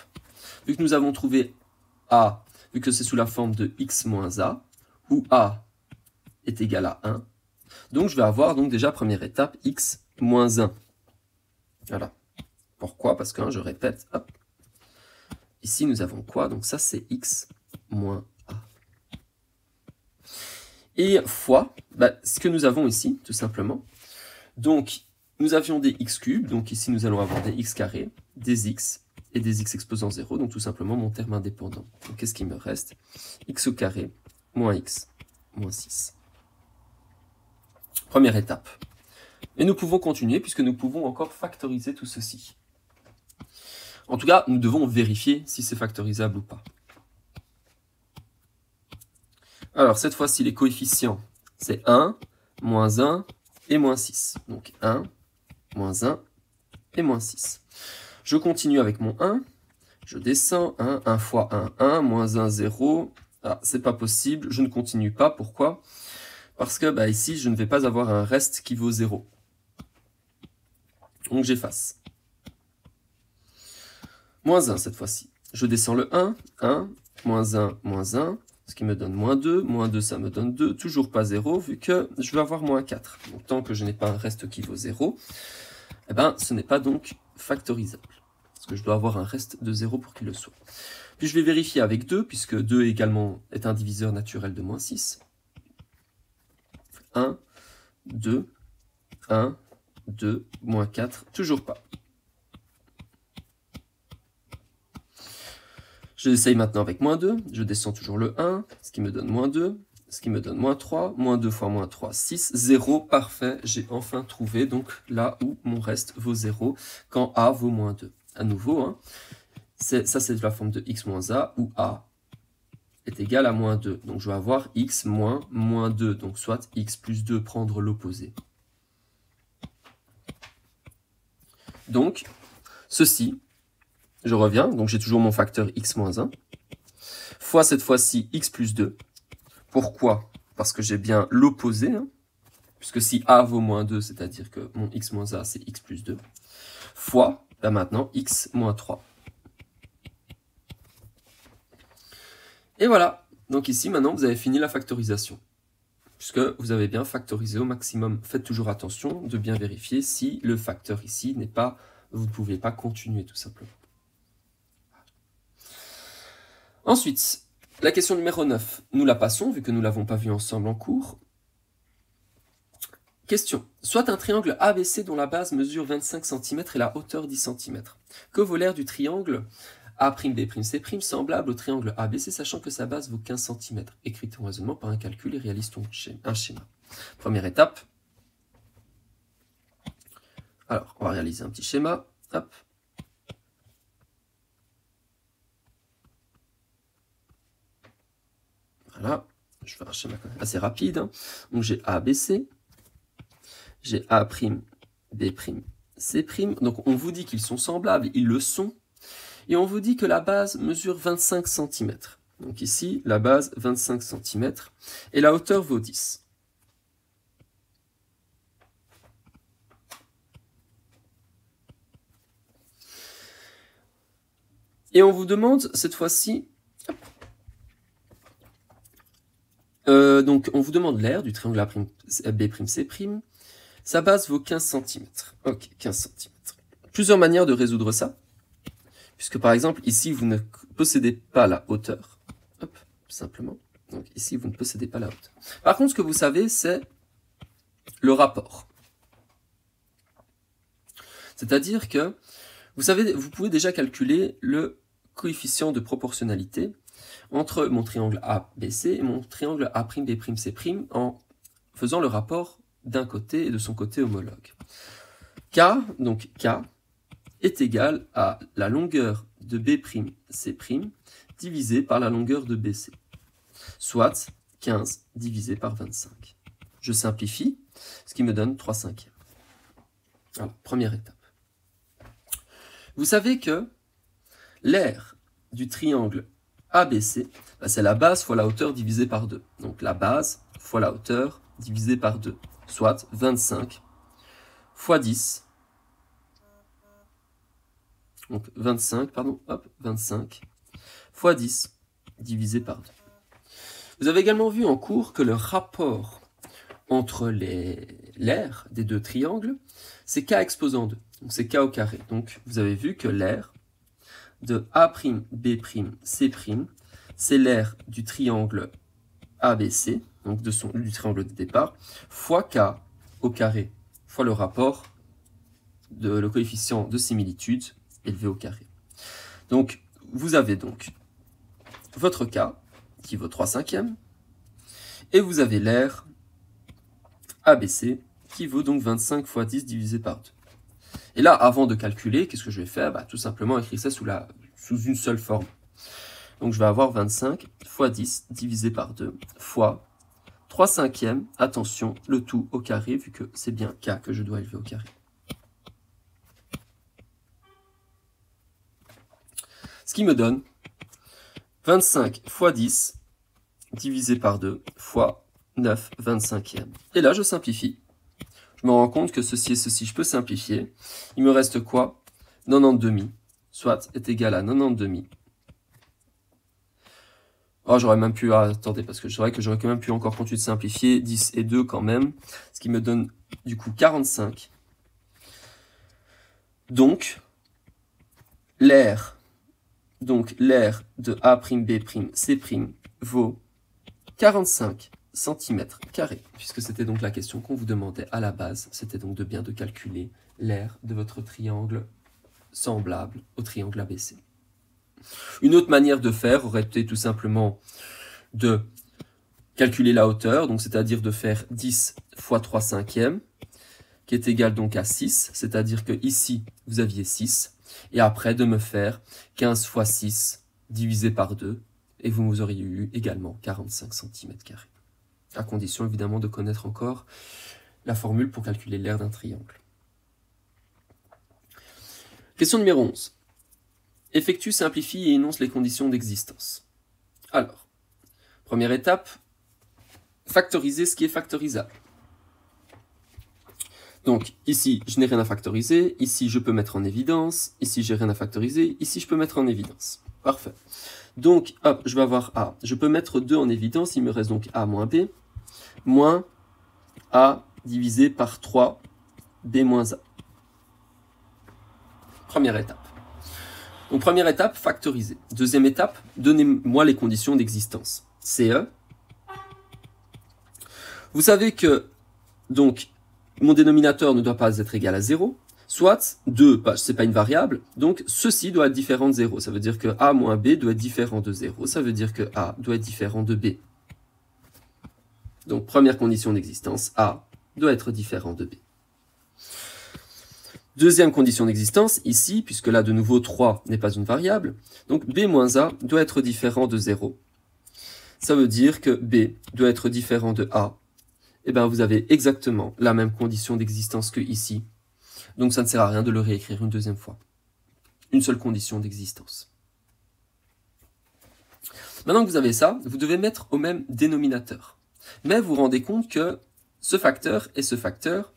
vu que nous avons trouvé A, vu que c'est sous la forme de x moins A, où A est égal à 1, donc je vais avoir donc déjà première étape x moins 1. Voilà. Pourquoi? Parce que, je répète, hop, ici nous avons quoi? Donc ça c'est x moins A. Et fois, ce que nous avons ici, tout simplement, donc nous avions des x cubes, donc ici nous allons avoir des x carrés, des x et des x exposant 0, donc tout simplement mon terme indépendant. Donc qu'est-ce qui me reste? X au carré moins x moins 6. Première étape. Et nous pouvons continuer puisque nous pouvons encore factoriser tout ceci. En tout cas, nous devons vérifier si c'est factorisable ou pas. Alors cette fois-ci, les coefficients, c'est 1, moins 1 et moins 6. Donc 1, moins 1 et moins 6. Je continue avec mon 1. Je descends. 1 fois 1, 1. Moins 1, 0. Ah, c'est pas possible. Je ne continue pas. Pourquoi? Parce que ici, je ne vais pas avoir un reste qui vaut 0. Donc j'efface. Moins 1 cette fois-ci. Je descends le 1. 1. Moins 1, moins 1. Ce qui me donne moins 2. Moins 2, ça me donne 2. Toujours pas 0, vu que je vais avoir moins 4. Donc tant que je n'ai pas un reste qui vaut 0, ce n'est pas donc factorisable. Parce que je dois avoir un reste de 0 pour qu'il le soit. Puis je vais vérifier avec 2, puisque 2 également est un diviseur naturel de moins 6. 1, 2, 1, 2, moins 4, toujours pas. J'essaye maintenant avec moins 2, je descends toujours le 1, ce qui me donne moins 2, ce qui me donne moins 3, moins 2 fois moins 3, 6, 0, parfait, j'ai enfin trouvé donc là où mon reste vaut 0, quand A vaut moins 2. À nouveau, ça c'est de la forme de x moins A, où A est égal à moins 2. Donc je vais avoir x moins moins 2, donc soit x plus 2 prendre l'opposé. Donc, ceci, je reviens, donc j'ai toujours mon facteur x moins 1, fois cette fois-ci x plus 2. Pourquoi? Parce que j'ai bien l'opposé, puisque si A vaut moins 2, c'est-à-dire que mon x moins A, c'est x plus 2, fois, maintenant, x moins 3. Et voilà, donc ici, maintenant, vous avez fini la factorisation, puisque vous avez bien factorisé au maximum. Faites toujours attention de bien vérifier si le facteur ici n'est pas, vous ne pouvez pas continuer tout simplement. Ensuite, la question numéro 9, nous la passons, vu que nous ne l'avons pas vue ensemble en cours. Question. Soit un triangle ABC dont la base mesure 25 cm et la hauteur 10 cm. Que vaut l'aire du triangle A'B'C' semblable au triangle ABC, sachant que sa base vaut 15 cm. Écris ton raisonnement par un calcul et réalise un schéma. Première étape. Alors, on va réaliser un petit schéma. Hop. Voilà. Je fais un schéma assez rapide. Donc j'ai ABC. J'ai A', B', C'. Donc on vous dit qu'ils sont semblables, ils le sont. Et on vous dit que la base mesure 25 cm. Donc ici, la base 25 cm. Et la hauteur vaut 10. Et on vous demande cette fois-ci... donc on vous demande l'aire du triangle A'B'C'. Sa base vaut 15 cm. Ok, 15 cm. Plusieurs manières de résoudre ça. Puisque par exemple, ici, vous ne possédez pas la hauteur. Hop, simplement. Donc ici, vous ne possédez pas la hauteur. Par contre, ce que vous savez, c'est le rapport. C'est-à-dire que, vous savez, vous pouvez déjà calculer le coefficient de proportionnalité entre mon triangle ABC et mon triangle A'B'C' en faisant le rapport d'un côté et de son côté homologue. K, donc K, est égal à la longueur de B'C' divisé par la longueur de BC, soit 15 divisé par 25. Je simplifie, ce qui me donne 3/5. Alors, première étape. Vous savez que l'aire du triangle ABC, c'est la base fois la hauteur divisée par 2. Donc la base fois la hauteur divisée par 2, soit 25 fois 10. Donc 25 fois 10 divisé par 2. Vous avez également vu en cours que le rapport entre l'aire des deux triangles, c'est k exposant 2. Donc c'est k au carré. Donc vous avez vu que l'aire de A'B'C', c'est l'aire du triangle ABC, donc du triangle de départ, fois k au carré, fois le rapport de le coefficient de similitude élevé au carré. Donc vous avez donc votre k qui vaut 3/5, et vous avez l'aire ABC qui vaut donc 25 fois 10 divisé par 2. Et là, avant de calculer, qu'est-ce que je vais faire? Tout simplement écrire ça sous une seule forme. Donc je vais avoir 25 fois 10 divisé par 2 fois 3/5, attention, le tout au carré, vu que c'est bien k que je dois élever au carré. Ce qui me donne 25 fois 10 divisé par 2 fois 9/25. Et là, je simplifie. Je me rends compte que ceci et ceci, je peux simplifier. Il me reste quoi? 90,5, soit est égal à 90,5. Oh, j'aurais même pu... attendez, parce que c'est vrai que j'aurais quand même pu encore continuer de simplifier. 10 et 2 quand même. Ce qui me donne du coup 45. Donc, l'aire de A'B'C' vaut 45 cm², puisque c'était donc la question qu'on vous demandait à la base. C'était donc de bien de calculer l'aire de votre triangle semblable au triangle ABC. Une autre manière de faire aurait été tout simplement de calculer la hauteur, donc c'est-à-dire de faire 10 fois 3/5, qui est égal donc à 6, c'est-à-dire que ici vous aviez 6, et après de me faire 15 fois 6 divisé par 2, et vous auriez eu également 45 cm², à condition évidemment de connaître encore la formule pour calculer l'aire d'un triangle. Question numéro 11. Effectue, simplifie et énonce les conditions d'existence. Alors, première étape, factoriser ce qui est factorisable. Donc ici, je n'ai rien à factoriser, ici je peux mettre en évidence, ici j'ai rien à factoriser, ici je peux mettre en évidence. Parfait. Donc, hop, je vais avoir A. Je peux mettre 2 en évidence, il me reste donc A moins B, moins A divisé par 3, B moins A. Première étape. Donc première étape, factoriser. Deuxième étape, donnez-moi les conditions d'existence. CE. Vous savez que, donc, mon dénominateur ne doit pas être égal à 0, soit 2, c'est pas une variable, donc ceci doit être différent de 0. Ça veut dire que A moins B doit être différent de 0. Ça veut dire que A doit être différent de B. Donc première condition d'existence, A doit être différent de B. Deuxième condition d'existence, ici, puisque là de nouveau 3 n'est pas une variable, donc B moins A doit être différent de 0. Ça veut dire que B doit être différent de A. Et bien vous avez exactement la même condition d'existence que ici. Donc ça ne sert à rien de le réécrire une deuxième fois. Une seule condition d'existence. Maintenant que vous avez ça, vous devez mettre au même dénominateur. Mais vous vous rendez compte que ce facteur et ce facteur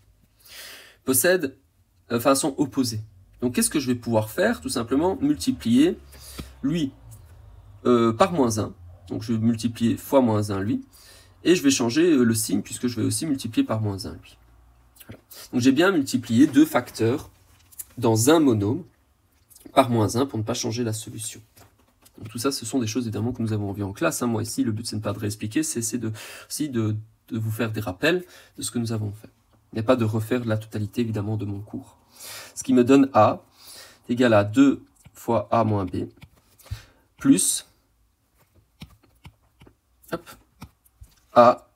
sont opposés. Donc qu'est-ce que je vais pouvoir faire? Tout simplement multiplier lui par moins 1. Donc je vais multiplier fois moins 1 lui. Et je vais changer le signe puisque je vais aussi multiplier par moins 1 lui. Voilà. Donc j'ai bien multiplié deux facteurs dans un monôme par moins 1 pour ne pas changer la solution. Donc tout ça, ce sont des choses évidemment que nous avons vues en classe. Moi ici, le but c'est pas de réexpliquer, c'est aussi de vous faire des rappels de ce que nous avons fait. Mais pas de refaire la totalité évidemment de mon cours. Ce qui me donne A égale à 2 fois A moins B plus A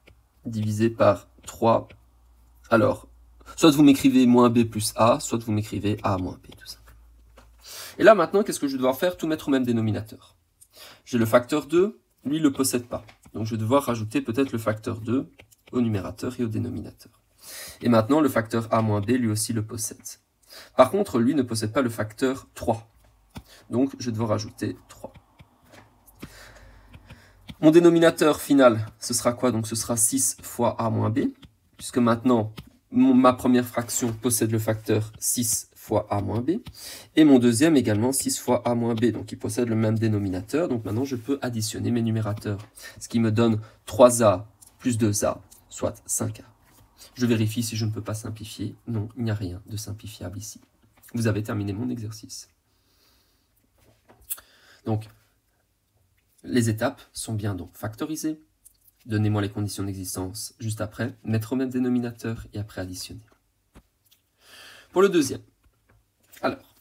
divisé par 3. Alors, soit vous m'écrivez moins B plus A, soit vous m'écrivez A moins B tout simplement. Et là, maintenant, qu'est-ce que je vais devoir faire? Tout mettre au même dénominateur. J'ai le facteur 2, lui, il ne le possède pas. Donc, je vais devoir rajouter peut-être le facteur 2 au numérateur et au dénominateur. Et maintenant, le facteur a moins b, lui aussi le possède. Par contre, lui ne possède pas le facteur 3. Donc, je vais devoir rajouter 3. Mon dénominateur final, ce sera quoi? Donc, ce sera 6 fois a moins b, puisque maintenant, ma première fraction possède le facteur 6 fois a moins b, et mon deuxième également 6 fois a moins b, donc il possède le même dénominateur. Donc maintenant, je peux additionner mes numérateurs, ce qui me donne 3a plus 2a, soit 5a. Je vérifie si je ne peux pas simplifier. Non, il n'y a rien de simplifiable ici. Vous avez terminé mon exercice. Donc, les étapes sont bien donc factorisées. Donnez-moi les conditions d'existence juste après, mettre au même dénominateur et après additionner. Pour le deuxième, alors,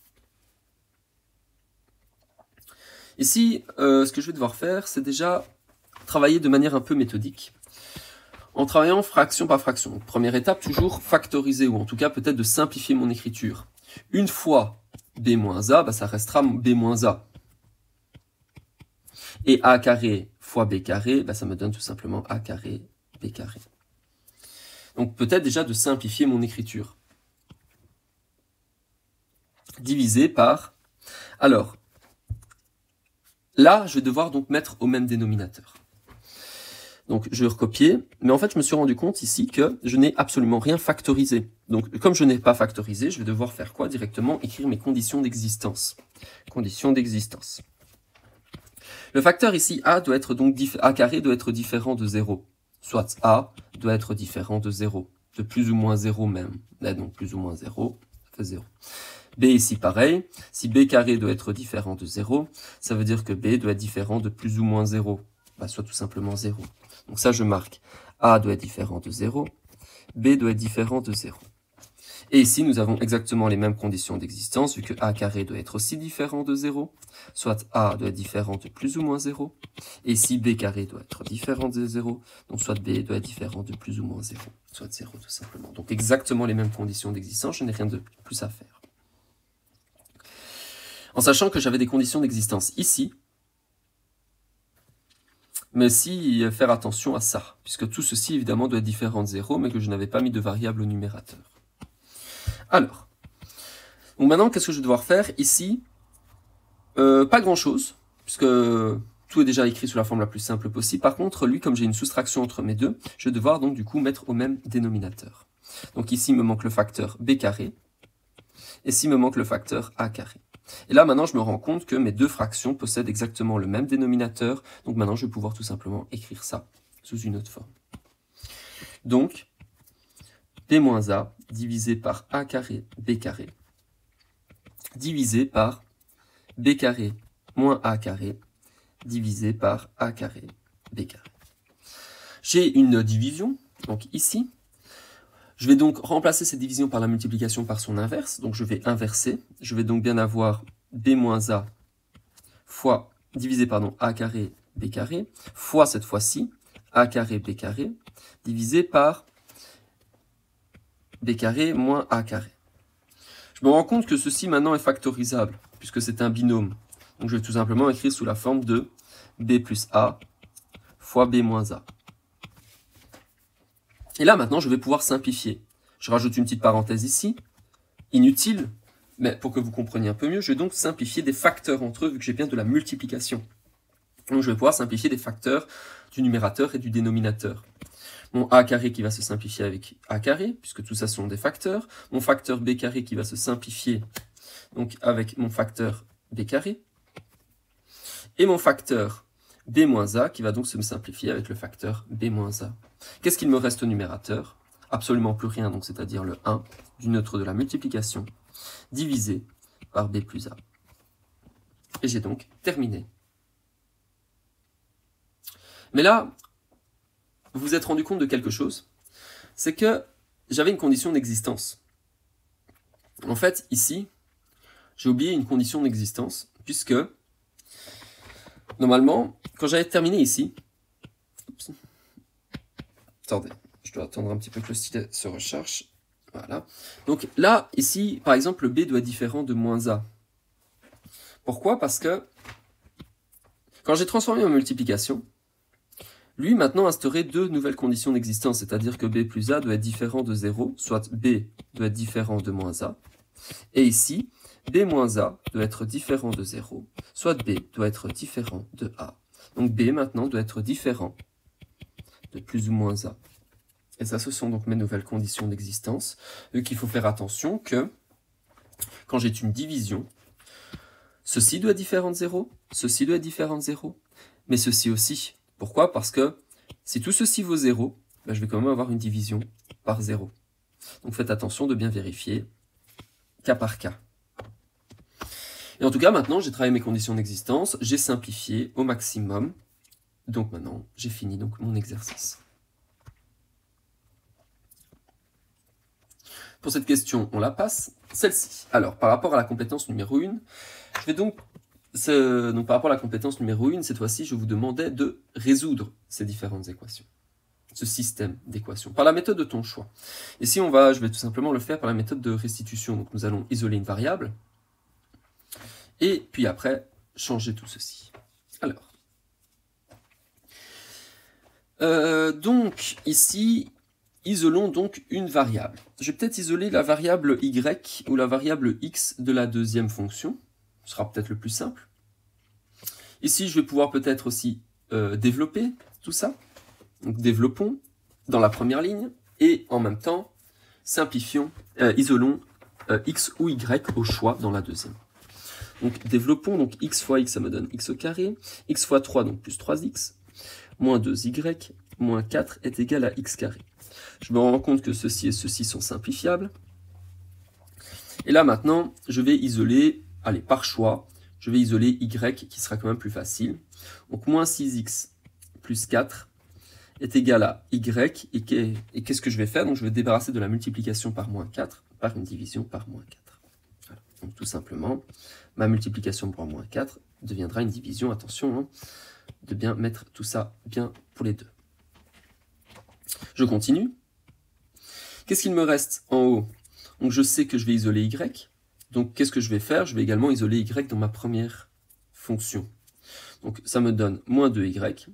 ici, ce que je vais devoir faire, c'est déjà travailler de manière un peu méthodique, en travaillant fraction par fraction. Donc, première étape, toujours factoriser, ou en tout cas peut-être de simplifier mon écriture. Une fois b moins a, ça restera b moins a. Et a carré fois b carré, ça me donne tout simplement a carré b carré. Donc peut-être déjà de simplifier mon écriture. Divisé par... Alors, là, je vais devoir donc mettre au même dénominateur. Donc je vais recopier, mais en fait je me suis rendu compte ici que je n'ai absolument rien factorisé. Donc comme je n'ai pas factorisé, je vais devoir faire quoi? Directement écrire mes conditions d'existence. Conditions d'existence. Le facteur ici a doit être donc a carré doit être différent de 0. Soit a doit être différent de 0. De plus ou moins 0 même. Là donc plus ou moins 0, ça fait 0. B ici pareil. Si b carré doit être différent de 0, ça veut dire que b doit être différent de plus ou moins 0. Soit tout simplement 0. Donc ça je marque. A doit être différent de 0. B doit être différent de 0. Et ici, nous avons exactement les mêmes conditions d'existence, vu que a carré doit être aussi différent de 0, soit a doit être différent de plus ou moins 0, et ici b carré doit être différent de 0, donc soit b doit être différent de plus ou moins 0, soit 0 tout simplement. Donc exactement les mêmes conditions d'existence, je n'ai rien de plus à faire. En sachant que j'avais des conditions d'existence ici, mais aussi faire attention à ça, puisque tout ceci évidemment doit être différent de 0, mais que je n'avais pas mis de variable au numérateur. Alors, donc maintenant, qu'est-ce que je vais devoir faire ici? Pas grand-chose, puisque tout est déjà écrit sous la forme la plus simple possible. Par contre, lui, comme j'ai une soustraction entre mes deux, je vais devoir donc du coup mettre au même dénominateur. Donc ici, il me manque le facteur b carré, et ici, il me manque le facteur a carré. Et là, maintenant, je me rends compte que mes deux fractions possèdent exactement le même dénominateur, donc maintenant, je vais pouvoir tout simplement écrire ça sous une autre forme. Donc, b moins a divisé par a carré b carré divisé par b carré moins a carré divisé par a carré b carré. J'ai une division, donc ici. Je vais donc remplacer cette division par la multiplication par son inverse, donc je vais inverser. Je vais donc bien avoir b moins a fois divisé par a carré b carré fois cette fois-ci a carré b carré divisé par b carré moins a carré. Je me rends compte que ceci maintenant est factorisable, puisque c'est un binôme. Donc je vais tout simplement écrire sous la forme de b plus a fois b moins a. Et là maintenant je vais pouvoir simplifier. Je rajoute une petite parenthèse ici, inutile, mais pour que vous compreniez un peu mieux, je vais donc simplifier des facteurs entre eux, vu que j'ai bien de la multiplication. Donc je vais pouvoir simplifier des facteurs du numérateur et du dénominateur. Mon a carré qui va se simplifier avec a carré, puisque tout ça sont des facteurs. Mon facteur b carré qui va se simplifier donc avec mon facteur b carré. Et mon facteur b moins a qui va donc se simplifier avec le facteur b moins a. Qu'est-ce qu'il me reste au numérateur? Absolument plus rien, donc c'est-à-dire le 1 du neutre de la multiplication, divisé par b plus a. Et j'ai donc terminé. Mais là, vous vous êtes rendu compte de quelque chose, c'est que j'avais une condition d'existence. En fait, ici, j'ai oublié une condition d'existence, puisque, normalement, quand j'avais terminé ici, attendez, je dois attendre un petit peu que le stylet se recharge, voilà. Donc là, ici, par exemple, le b doit être différent de moins a. Pourquoi? Parce que quand j'ai transformé ma multiplication, lui maintenant instaurait deux nouvelles conditions d'existence, c'est-à-dire que b plus a doit être différent de 0, soit b doit être différent de moins a. Et ici, b moins a doit être différent de 0, soit b doit être différent de a. Donc b maintenant doit être différent de plus ou moins a. Et ça, ce sont donc mes nouvelles conditions d'existence. Vu qu'il faut faire attention que, quand j'ai une division, ceci doit être différent de 0, ceci doit être différent de 0, mais ceci aussi. Pourquoi? Parce que si tout ceci vaut 0, ben je vais quand même avoir une division par 0. Donc faites attention de bien vérifier, cas par cas. Et en tout cas, maintenant, j'ai travaillé mes conditions d'existence, j'ai simplifié au maximum. Donc maintenant, j'ai fini donc mon exercice. Pour cette question, on la passe. Celle-ci. Alors, par rapport à la compétence numéro 1, je vais donc par rapport à la compétence numéro 1, cette fois-ci, je vous demandais de résoudre ces différentes équations, ce système d'équations, par la méthode de ton choix. Ici, je vais tout simplement le faire par la méthode de restitution. Donc, nous allons isoler une variable, et puis après, changer tout ceci. Alors, donc, ici, isolons donc une variable. Je vais peut-être isoler la variable y ou la variable x de la deuxième fonction. Ce sera peut-être le plus simple. Ici, je vais pouvoir peut-être aussi développer tout ça. Donc, développons dans la première ligne et en même temps, isolons x ou y au choix dans la deuxième. Donc, développons, donc x fois x, ça me donne x au carré, x fois 3, donc plus 3x, moins 2y, moins 4 est égal à x carré. Je me rends compte que ceci et ceci sont simplifiables. Et là, maintenant, je vais isoler, allez, par choix, je vais isoler y qui sera quand même plus facile. Donc, moins 6x plus 4 est égal à y. Et qu'est-ce que je vais faire? Donc, je vais débarrasser de la multiplication par moins 4 par une division par moins 4. Voilà. Donc, tout simplement, ma multiplication par moins 4 deviendra une division. Attention, hein, de bien mettre tout ça bien pour les deux. Je continue. Qu'est-ce qu'il me reste en haut? Donc je sais que je vais isoler y. Donc qu'est-ce que je vais faire? Je vais également isoler y dans ma première fonction. Donc ça me donne moins 2y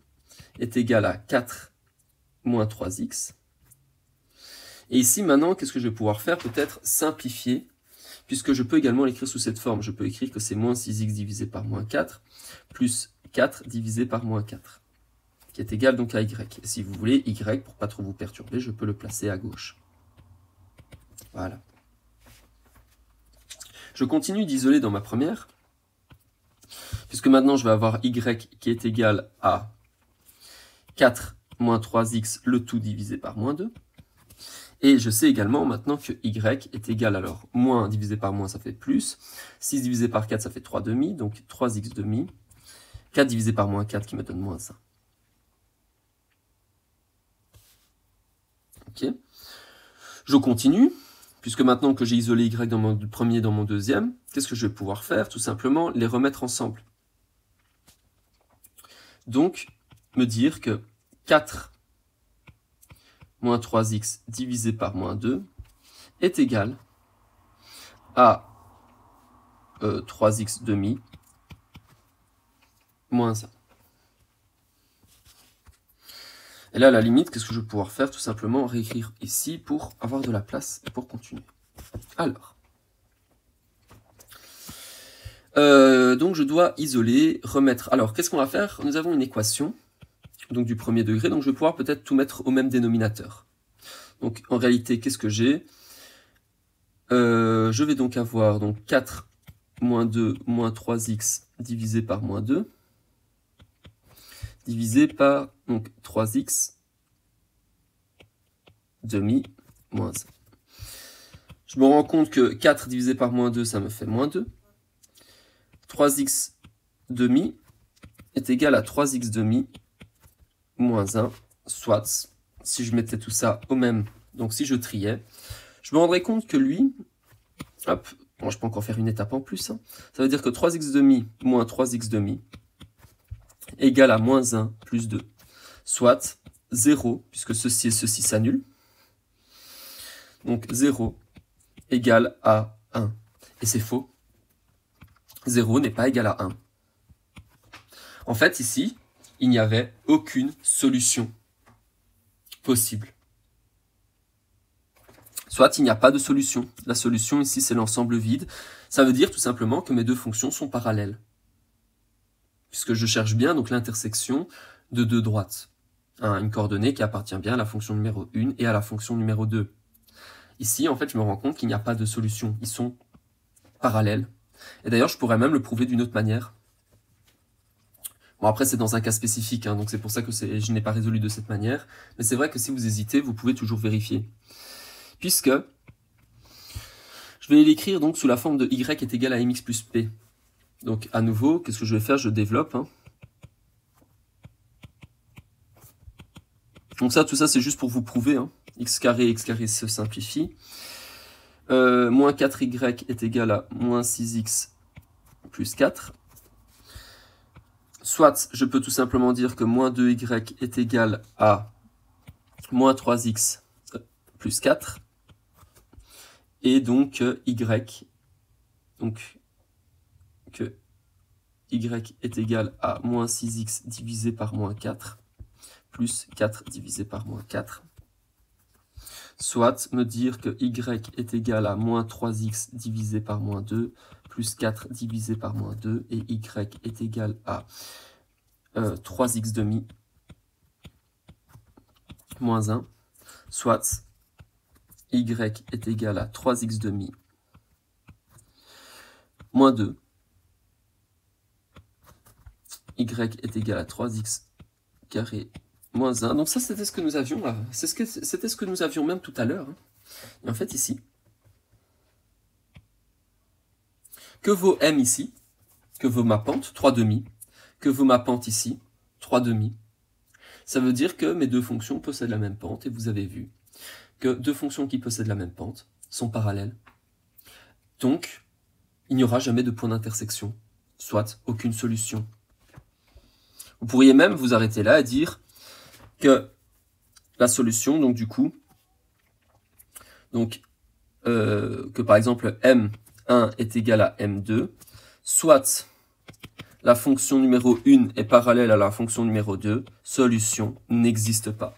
est égal à 4 moins 3x. Et ici maintenant, qu'est-ce que je vais pouvoir faire? Peut-être simplifier, puisque je peux également l'écrire sous cette forme. Je peux écrire que c'est moins 6x divisé par moins 4 plus 4 divisé par moins 4. Qui est égal donc à y. Et si vous voulez, y, pour pas trop vous perturber, je peux le placer à gauche. Voilà. Je continue d'isoler dans ma première, puisque maintenant je vais avoir y qui est égal à 4 moins 3x, le tout divisé par moins 2. Et je sais également maintenant que y est égal, alors, moins divisé par moins, ça fait plus. 6 divisé par 4, ça fait 3 demi, donc 3x demi. 4 divisé par moins 4 qui me donne moins 1. Ok. Je continue, puisque maintenant que j'ai isolé y dans mon premier et dans mon deuxième, qu'est-ce que je vais pouvoir faire? Tout simplement les remettre ensemble. Donc, me dire que 4 moins 3x divisé par moins 2 est égal à 3x demi moins 1. Et là, à la limite, qu'est-ce que je vais pouvoir faire? Tout simplement réécrire ici pour avoir de la place et pour continuer. Alors, donc je dois isoler, remettre. Alors, qu'est-ce qu'on va faire? Nous avons une équation donc du premier degré, donc je vais pouvoir peut-être tout mettre au même dénominateur. Donc, en réalité, qu'est-ce que j'ai? Je vais donc avoir donc 4 moins 2 moins 3x divisé par moins 2 divisé par donc 3x demi moins 1. Je me rends compte que 4 divisé par moins 2, ça me fait moins 2. 3x demi est égal à 3x demi moins 1, soit, si je mettais tout ça au même, donc si je triais, je me rendrais compte que lui, hop, bon, je peux encore faire une étape en plus, hein, ça veut dire que 3x demi moins 3x demi égale à moins 1 plus 2, soit 0, puisque ceci et ceci s'annulent. Donc 0 égale à 1. Et c'est faux. 0 n'est pas égal à 1. En fait, ici, il n'y avait aucune solution possible. Soit il n'y a pas de solution. La solution ici, c'est l'ensemble vide. Ça veut dire tout simplement que mes deux fonctions sont parallèles. Puisque je cherche bien donc l'intersection de deux droites. Une coordonnée qui appartient bien à la fonction numéro 1 et à la fonction numéro 2. Ici, en fait, je me rends compte qu'il n'y a pas de solution. Ils sont parallèles. Et d'ailleurs, je pourrais même le prouver d'une autre manière. Bon, après, c'est dans un cas spécifique, donc c'est pour ça que je n'ai pas résolu de cette manière. Mais c'est vrai que si vous hésitez, vous pouvez toujours vérifier. Puisque je vais l'écrire donc sous la forme de y est égal à mx plus p. Donc, à nouveau, qu'est-ce que je vais faire? Je développe. Donc ça, tout ça, c'est juste pour vous prouver. X carré se simplifie. Moins 4y est égal à moins 6x plus 4. Soit, je peux tout simplement dire que moins 2y est égal à moins 3x plus 4. Et donc, que y est égal à moins 6x divisé par moins 4, plus 4 divisé par moins 4. Soit me dire que y est égal à moins 3x divisé par moins 2, plus 4 divisé par moins 2, et y est égal à 3x demi moins 1, soit y est égal à 3x demi moins 2, y est égal à 3x carré moins 1. Donc ça, c'était ce que nous avions là. C'était ce que nous avions même tout à l'heure. Et en fait, ici, que vaut m ici? Que vaut ma pente? 3 demi. Que vaut ma pente ici? 3 demi. Ça veut dire que mes deux fonctions possèdent la même pente, et vous avez vu que deux fonctions qui possèdent la même pente sont parallèles. Donc, il n'y aura jamais de point d'intersection, soit aucune solution. Vous pourriez même vous arrêter là et dire que la solution, donc du coup, que par exemple M1 est égal à M2, soit la fonction numéro 1 est parallèle à la fonction numéro 2, solution n'existe pas,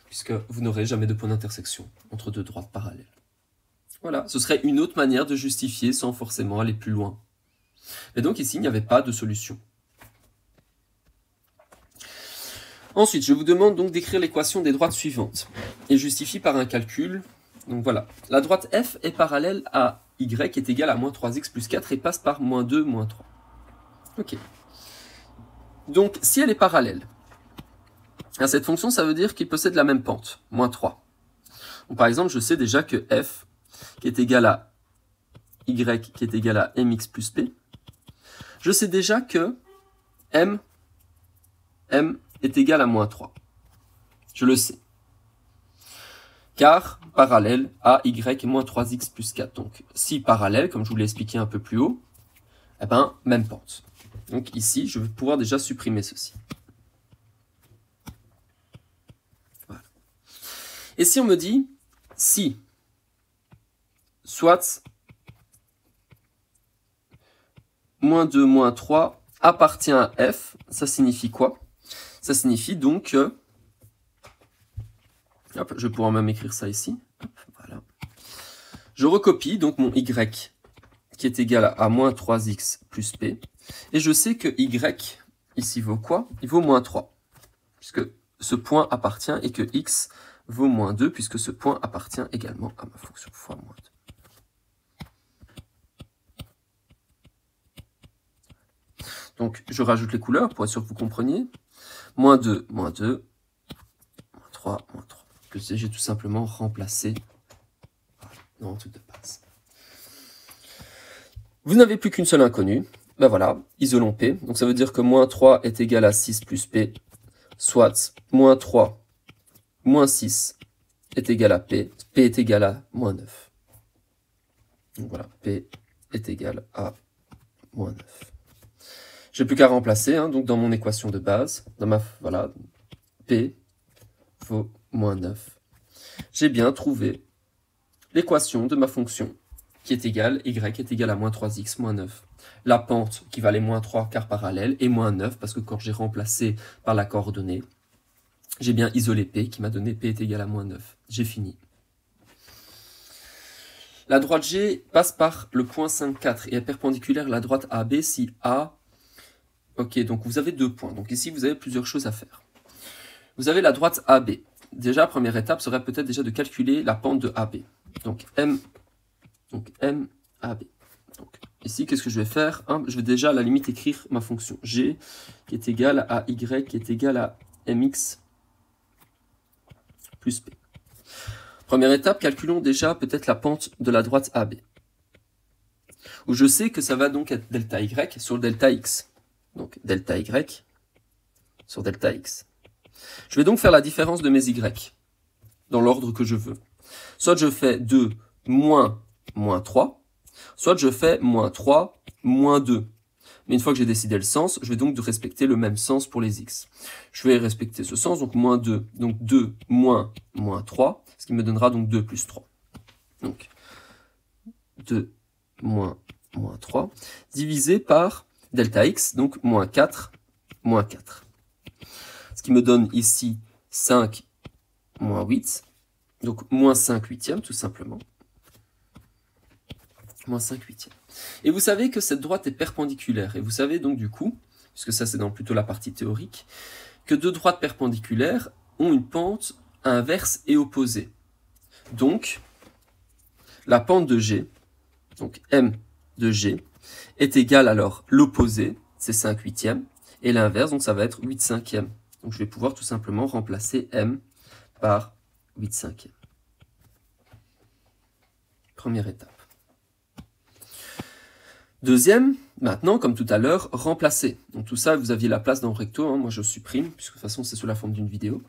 puisque vous n'aurez jamais de point d'intersection entre deux droites parallèles. Voilà, ce serait une autre manière de justifier sans forcément aller plus loin. Et donc ici, il n'y avait pas de solution. Ensuite, je vous demande donc d'écrire l'équation des droites suivantes, et justifie par un calcul. Donc voilà, la droite F est parallèle à Y qui est égal à moins 3x plus 4 et passe par moins 2, moins 3. Ok. Donc, si elle est parallèle à cette fonction, ça veut dire qu'il possède la même pente, moins 3. Donc, par exemple, je sais déjà que F qui est égal à Y qui est égal à mx plus p, je sais déjà que M est égal à moins 3. Je le sais. Car parallèle à y est moins 3x plus 4. Donc, si parallèle, comme je vous l'ai expliqué un peu plus haut, eh ben, même pente. Donc ici, je vais pouvoir déjà supprimer ceci. Voilà. Et si on me dit, si, soit moins 2, moins 3 appartient à f, ça signifie quoi? Ça signifie donc que, hop, je vais pouvoir même écrire ça ici. Hop, voilà. Je recopie donc mon y qui est égal à moins 3x plus p. Et je sais que y ici vaut quoi? Il vaut moins 3. Puisque ce point appartient et que x vaut moins 2, puisque ce point appartient également à ma fonction fois moins 2. Donc je rajoute les couleurs pour être sûr que vous compreniez. Moins 2, moins 2, moins 3, moins 3. Que j'ai tout simplement remplacé dans tout de base. Vous n'avez plus qu'une seule inconnue. Ben voilà, isolons P. Donc ça veut dire que moins 3 est égal à 6 plus P, soit moins 3, moins 6 est égal à P. P est égal à moins 9. Donc voilà, P est égal à moins 9. J'ai plus qu'à remplacer, donc dans mon équation de base, voilà, P vaut moins 9. J'ai bien trouvé l'équation de ma fonction qui est égale, y est égal à moins 3x moins 9. la pente qui valait moins 3 car parallèle, et moins 9, parce que quand j'ai remplacé par la coordonnée, j'ai bien isolé P, qui m'a donné P est égal à moins 9. J'ai fini. La droite G passe par le point 5, 4 et est perpendiculaire à la droite AB si A... Ok, donc vous avez 2 points. Donc ici, vous avez plusieurs choses à faire. Vous avez la droite AB. Déjà, première étape serait peut-être déjà de calculer la pente de AB. Donc M AB. Donc, ici, qu'est-ce que je vais faire? Je vais déjà à la limite écrire ma fonction G qui est égale à Y qui est égale à MX plus P. Première étape, calculons déjà peut-être la pente de la droite AB. Où je sais que ça va donc être delta Y sur delta X. Donc delta Y sur delta X. Je vais donc faire la différence de mes Y dans l'ordre que je veux. Soit je fais 2 moins 3, soit je fais moins 3 moins 2. Mais une fois que j'ai décidé le sens, je vais donc respecter le même sens pour les X. Je vais respecter ce sens, donc moins 2. Donc 2 moins 3, ce qui me donnera donc 2 plus 3. Donc 2 moins 3, divisé par delta X, donc moins 4, Ce qui me donne ici 5 moins 8, donc moins 5 huitièmes tout simplement. Moins 5 huitièmes. Et vous savez que cette droite est perpendiculaire. Et vous savez donc du coup, puisque ça c'est dans plutôt la partie théorique, que deux droites perpendiculaires ont une pente inverse et opposée. Donc, la pente de G, donc M de G, est égale alors l'opposé, c'est 5 huitièmes, et l'inverse, donc ça va être 8 cinquièmes. Donc je vais pouvoir tout simplement remplacer M par 8 cinquièmes. Première étape. Deuxième, maintenant, comme tout à l'heure, remplacer. Donc tout ça, vous aviez la place dans le recto, hein, moi je supprime, puisque de toute façon c'est sous la forme d'une vidéo.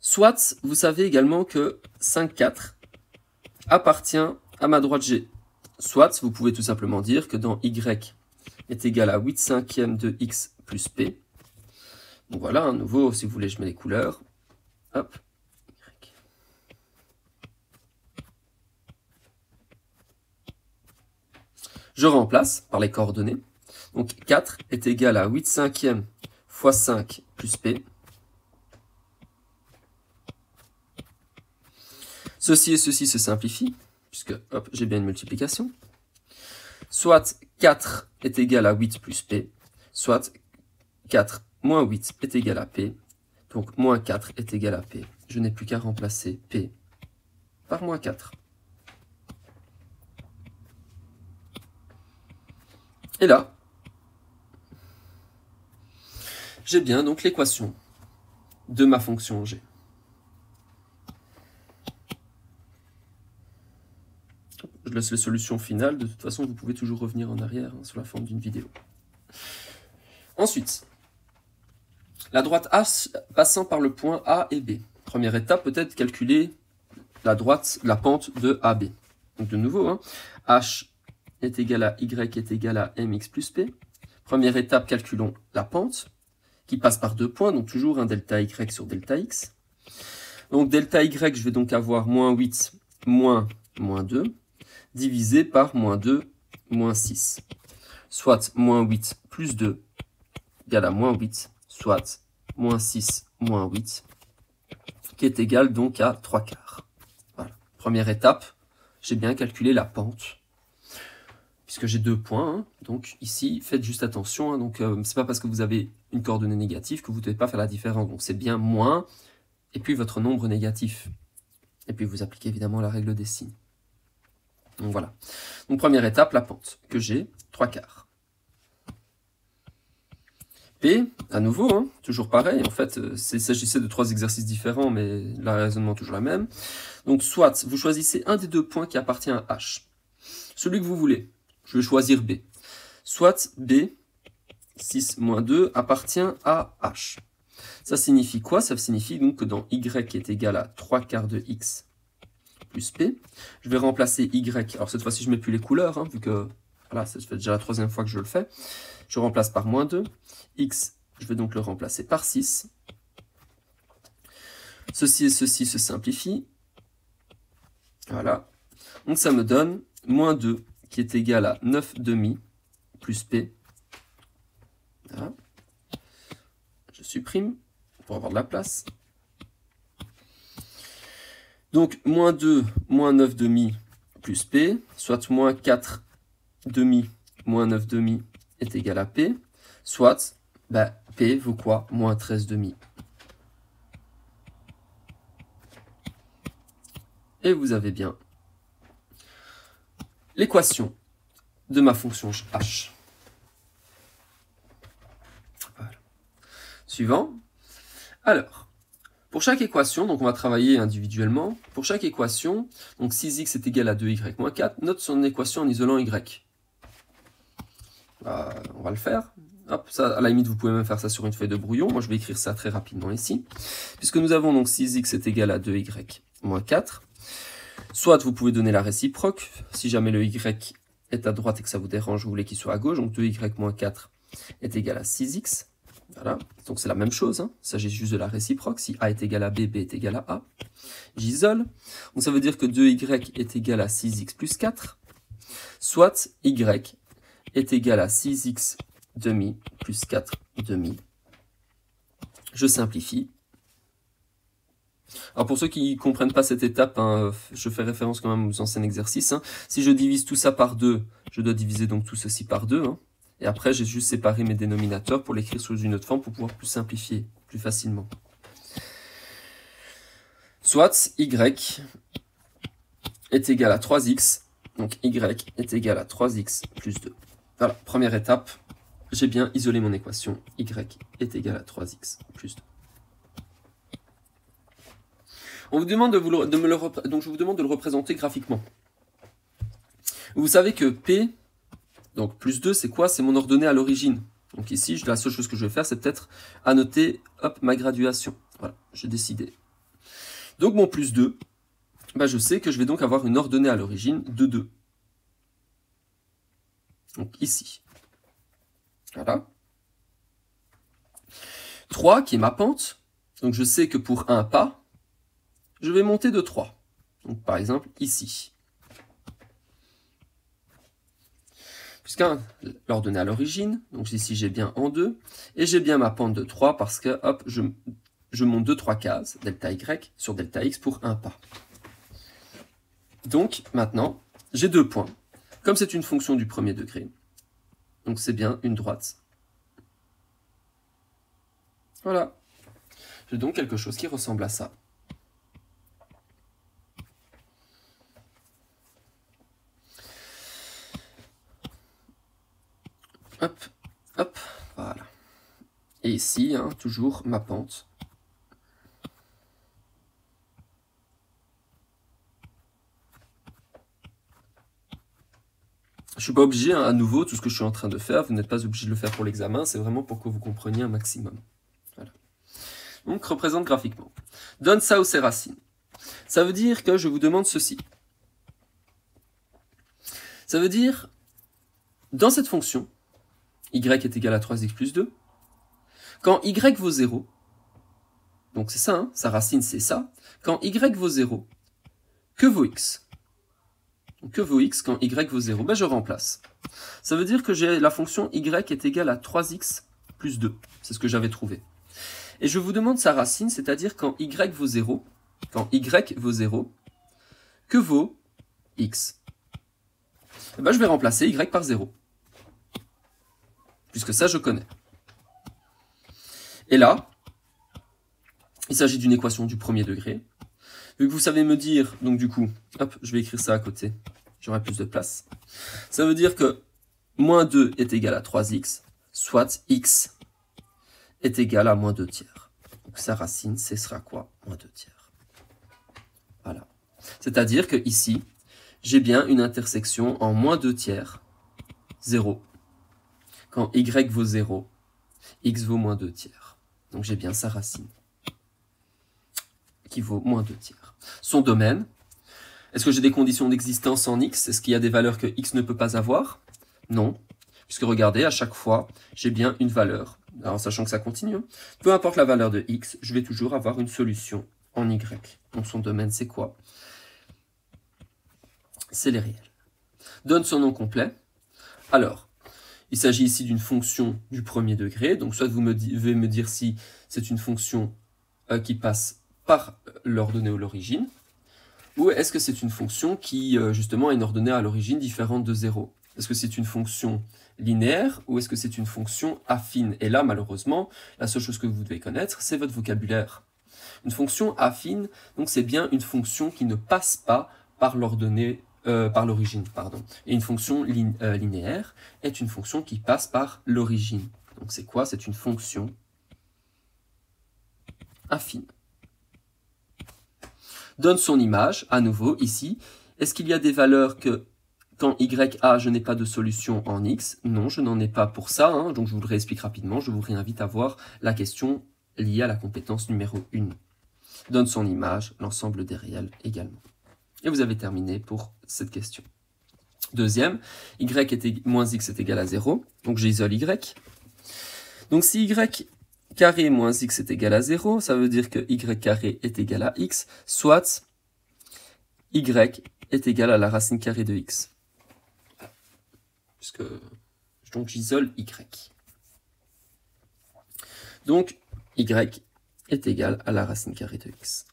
Soit, vous savez également que 5, 4 appartient à ma droite G. Soit, vous pouvez tout simplement dire que dans Y est égal à 8 cinquièmes de X plus P. Donc voilà, à nouveau, si vous voulez, je mets les couleurs. Hop. Y. Je remplace par les coordonnées. Donc 4 est égal à 8 cinquièmes fois 5 plus P. Ceci et ceci se simplifient, puisque hop, j'ai bien une multiplication. Soit 4 est égal à 8 plus P, soit 4 moins 8 est égal à P, donc moins 4 est égal à P. Je n'ai plus qu'à remplacer P par moins 4. Et là, j'ai bien donc l'équation de ma fonction G. Je laisse les solutions finales, de toute façon vous pouvez toujours revenir en arrière hein, sous la forme d'une vidéo. Ensuite, la droite H passant par le point A et B. Première étape, peut-être calculer la pente de AB. Donc de nouveau, hein, H est égal à Y est égal à MX plus P. Première étape, calculons la pente, qui passe par 2 points, donc toujours un delta Y sur delta X. Donc delta Y, je vais donc avoir moins 8 moins 2, divisé par moins 2 moins 6. Soit moins 8 plus 2 égale à moins 8, soit moins 6 moins 8, qui est égal donc à 3 quarts. Voilà. Première étape, j'ai bien calculé la pente, puisque j'ai 2 points. Hein. Donc ici, faites juste attention. Hein. Donc c'est pas parce que vous avez une coordonnée négative que vous ne devez pas faire la différence. Donc c'est bien moins, et puis votre nombre négatif. Et puis vous appliquez évidemment la règle des signes. Donc voilà. Donc première étape, la pente, que j'ai 3 quarts. P, à nouveau, hein, toujours pareil, en fait, il s'agissait de 3 exercices différents, mais le raisonnement est toujours la même. Donc soit, vous choisissez un des 2 points qui appartient à H. Celui que vous voulez, je vais choisir B. Soit B, 6 moins 2, appartient à H. Ça signifie quoi? Ça signifie donc que dans Y qui est égal à 3 quarts de X plus P, je vais remplacer Y. Alors cette fois-ci, je ne mets plus les couleurs, hein, vu que voilà, ça fait déjà la 3e fois que je le fais. Je remplace par moins 2. X, je vais donc le remplacer par 6. Ceci et ceci se simplifient. Voilà. Donc ça me donne moins 2 qui est égal à 9 demi plus P. Voilà. Je supprime pour avoir de la place. Donc, moins 2, moins 9 demi plus P, soit moins 4 demi moins 9 demi est égal à P, soit P vaut quoi? Moins 13 demi. Et vous avez bien l'équation de ma fonction h. Voilà. Suivant. Alors, pour chaque équation, donc on va travailler individuellement. Pour chaque équation, donc 6x est égal à 2y moins 4, note son équation en isolant y. On va le faire. Hop, ça, à la limite, vous pouvez même faire ça sur une feuille de brouillon. Moi, je vais écrire ça très rapidement ici. Puisque nous avons donc 6x est égal à 2y moins 4. Soit vous pouvez donner la réciproque. Si jamais le y est à droite et que ça vous dérange, vous voulez qu'il soit à gauche. Donc 2y moins 4 est égal à 6x. Voilà, donc c'est la même chose, hein. Il s'agit juste de la réciproque. Si A est égal à B, B est égal à A. J'isole. Donc ça veut dire que 2y est égal à 6x plus 4. Soit y est égal à 6x demi plus 4 demi. Je simplifie. Alors pour ceux qui ne comprennent pas cette étape, hein, je fais référence quand même aux anciens exercices. Hein. Si je divise tout ça par 2, je dois diviser donc tout ceci par 2. Hein. Et après, j'ai juste séparé mes dénominateurs pour l'écrire sous une autre forme pour pouvoir plus simplifier, plus facilement. Soit y est égal à 3x, donc y est égal à 3x plus 2. Voilà, première étape, j'ai bien isolé mon équation, y est égal à 3x plus 2. On vous demande donc je vous demande de le représenter graphiquement. Vous savez que P, donc plus 2, c'est quoi? C'est mon ordonnée à l'origine. Donc ici, la seule chose que je vais faire, c'est peut-être annoter hop, ma graduation. Voilà, j'ai décidé. Donc mon plus 2, je sais que je vais donc avoir une ordonnée à l'origine de 2. Donc ici. Voilà. 3 qui est ma pente. Donc je sais que pour un pas, je vais monter de 3. Donc par exemple ici. Puisqu'un l'ordonnée à l'origine, donc ici j'ai bien en 2, et j'ai bien ma pente de 3 parce que hop, je monte de 3 cases, delta y sur delta x pour un pas. Donc maintenant, j'ai 2 points. Comme c'est une fonction du premier degré, donc c'est bien une droite. Voilà. J'ai donc quelque chose qui ressemble à ça. Hop, hop, voilà. Et ici, hein, toujours ma pente. Je ne suis pas obligé, hein, à nouveau, tout ce que je suis en train de faire, vous n'êtes pas obligé de le faire pour l'examen, c'est vraiment pour que vous compreniez un maximum. Voilà. Donc, représente graphiquement. Donne ça ou ses racines. Ça veut dire que je vous demande ceci. Ça veut dire, dans cette fonction, y est égal à 3x plus 2, quand y vaut 0, donc c'est ça, hein, sa racine c'est ça, quand y vaut 0, que vaut x? Que vaut x quand y vaut 0? Je remplace. Ça veut dire que j'ai la fonction y est égale à 3x plus 2. C'est ce que j'avais trouvé. Et je vous demande sa racine, c'est-à-dire quand y vaut 0, que vaut x? Je vais remplacer y par 0. Puisque ça, je connais. Et là, il s'agit d'une équation du premier degré. Vu que vous savez me dire, donc du coup, hop, je vais écrire ça à côté, j'aurai plus de place. Ça veut dire que moins 2 est égal à 3x, soit x est égal à moins 2 tiers. Donc sa racine, ce sera quoi? Moins 2 tiers. Voilà. C'est-à-dire que ici, j'ai bien une intersection en moins 2 tiers, 0. Quand y vaut 0, x vaut moins 2 tiers. Donc j'ai bien sa racine, qui vaut moins 2 tiers. Son domaine, est-ce que j'ai des conditions d'existence en x? Est-ce qu'il y a des valeurs que x ne peut pas avoir? Non, puisque regardez, à chaque fois, j'ai bien une valeur. Alors, sachant que ça continue, hein. Peu importe la valeur de x, je vais toujours avoir une solution en y. Donc son domaine, c'est quoi? C'est les réels. Donne son nom complet. Alors, il s'agit ici d'une fonction du premier degré. Donc, soit vous devez me dire si c'est une fonction qui passe par l'ordonnée ou l'origine, ou est-ce que c'est une fonction qui, justement, a une ordonnée à l'origine différente de 0? Est-ce que c'est une fonction linéaire ou est-ce que c'est une fonction affine? Et là, malheureusement, la seule chose que vous devez connaître, c'est votre vocabulaire. Une fonction affine, donc c'est bien une fonction qui ne passe pas par l'ordonnée, par l'origine, pardon. Et une fonction linéaire est une fonction qui passe par l'origine. Donc c'est quoi? C'est une fonction affine. Donne son image, à nouveau, ici. Est-ce qu'il y a des valeurs que, quand y a, je n'ai pas de solution en x? Non, je n'en ai pas pour ça, hein, donc je vous le réexplique rapidement. Je vous réinvite à voir la question liée à la compétence numéro 1. Donne son image, l'ensemble des réels également. Et vous avez terminé pour cette question. Deuxième, moins x est égal à 0, donc j'isole y. Donc si y carré moins x est égal à 0, ça veut dire que y carré est égal à x, soit y est égal à la racine carrée de x. Donc j'isole y. Donc y est égal à la racine carrée de x.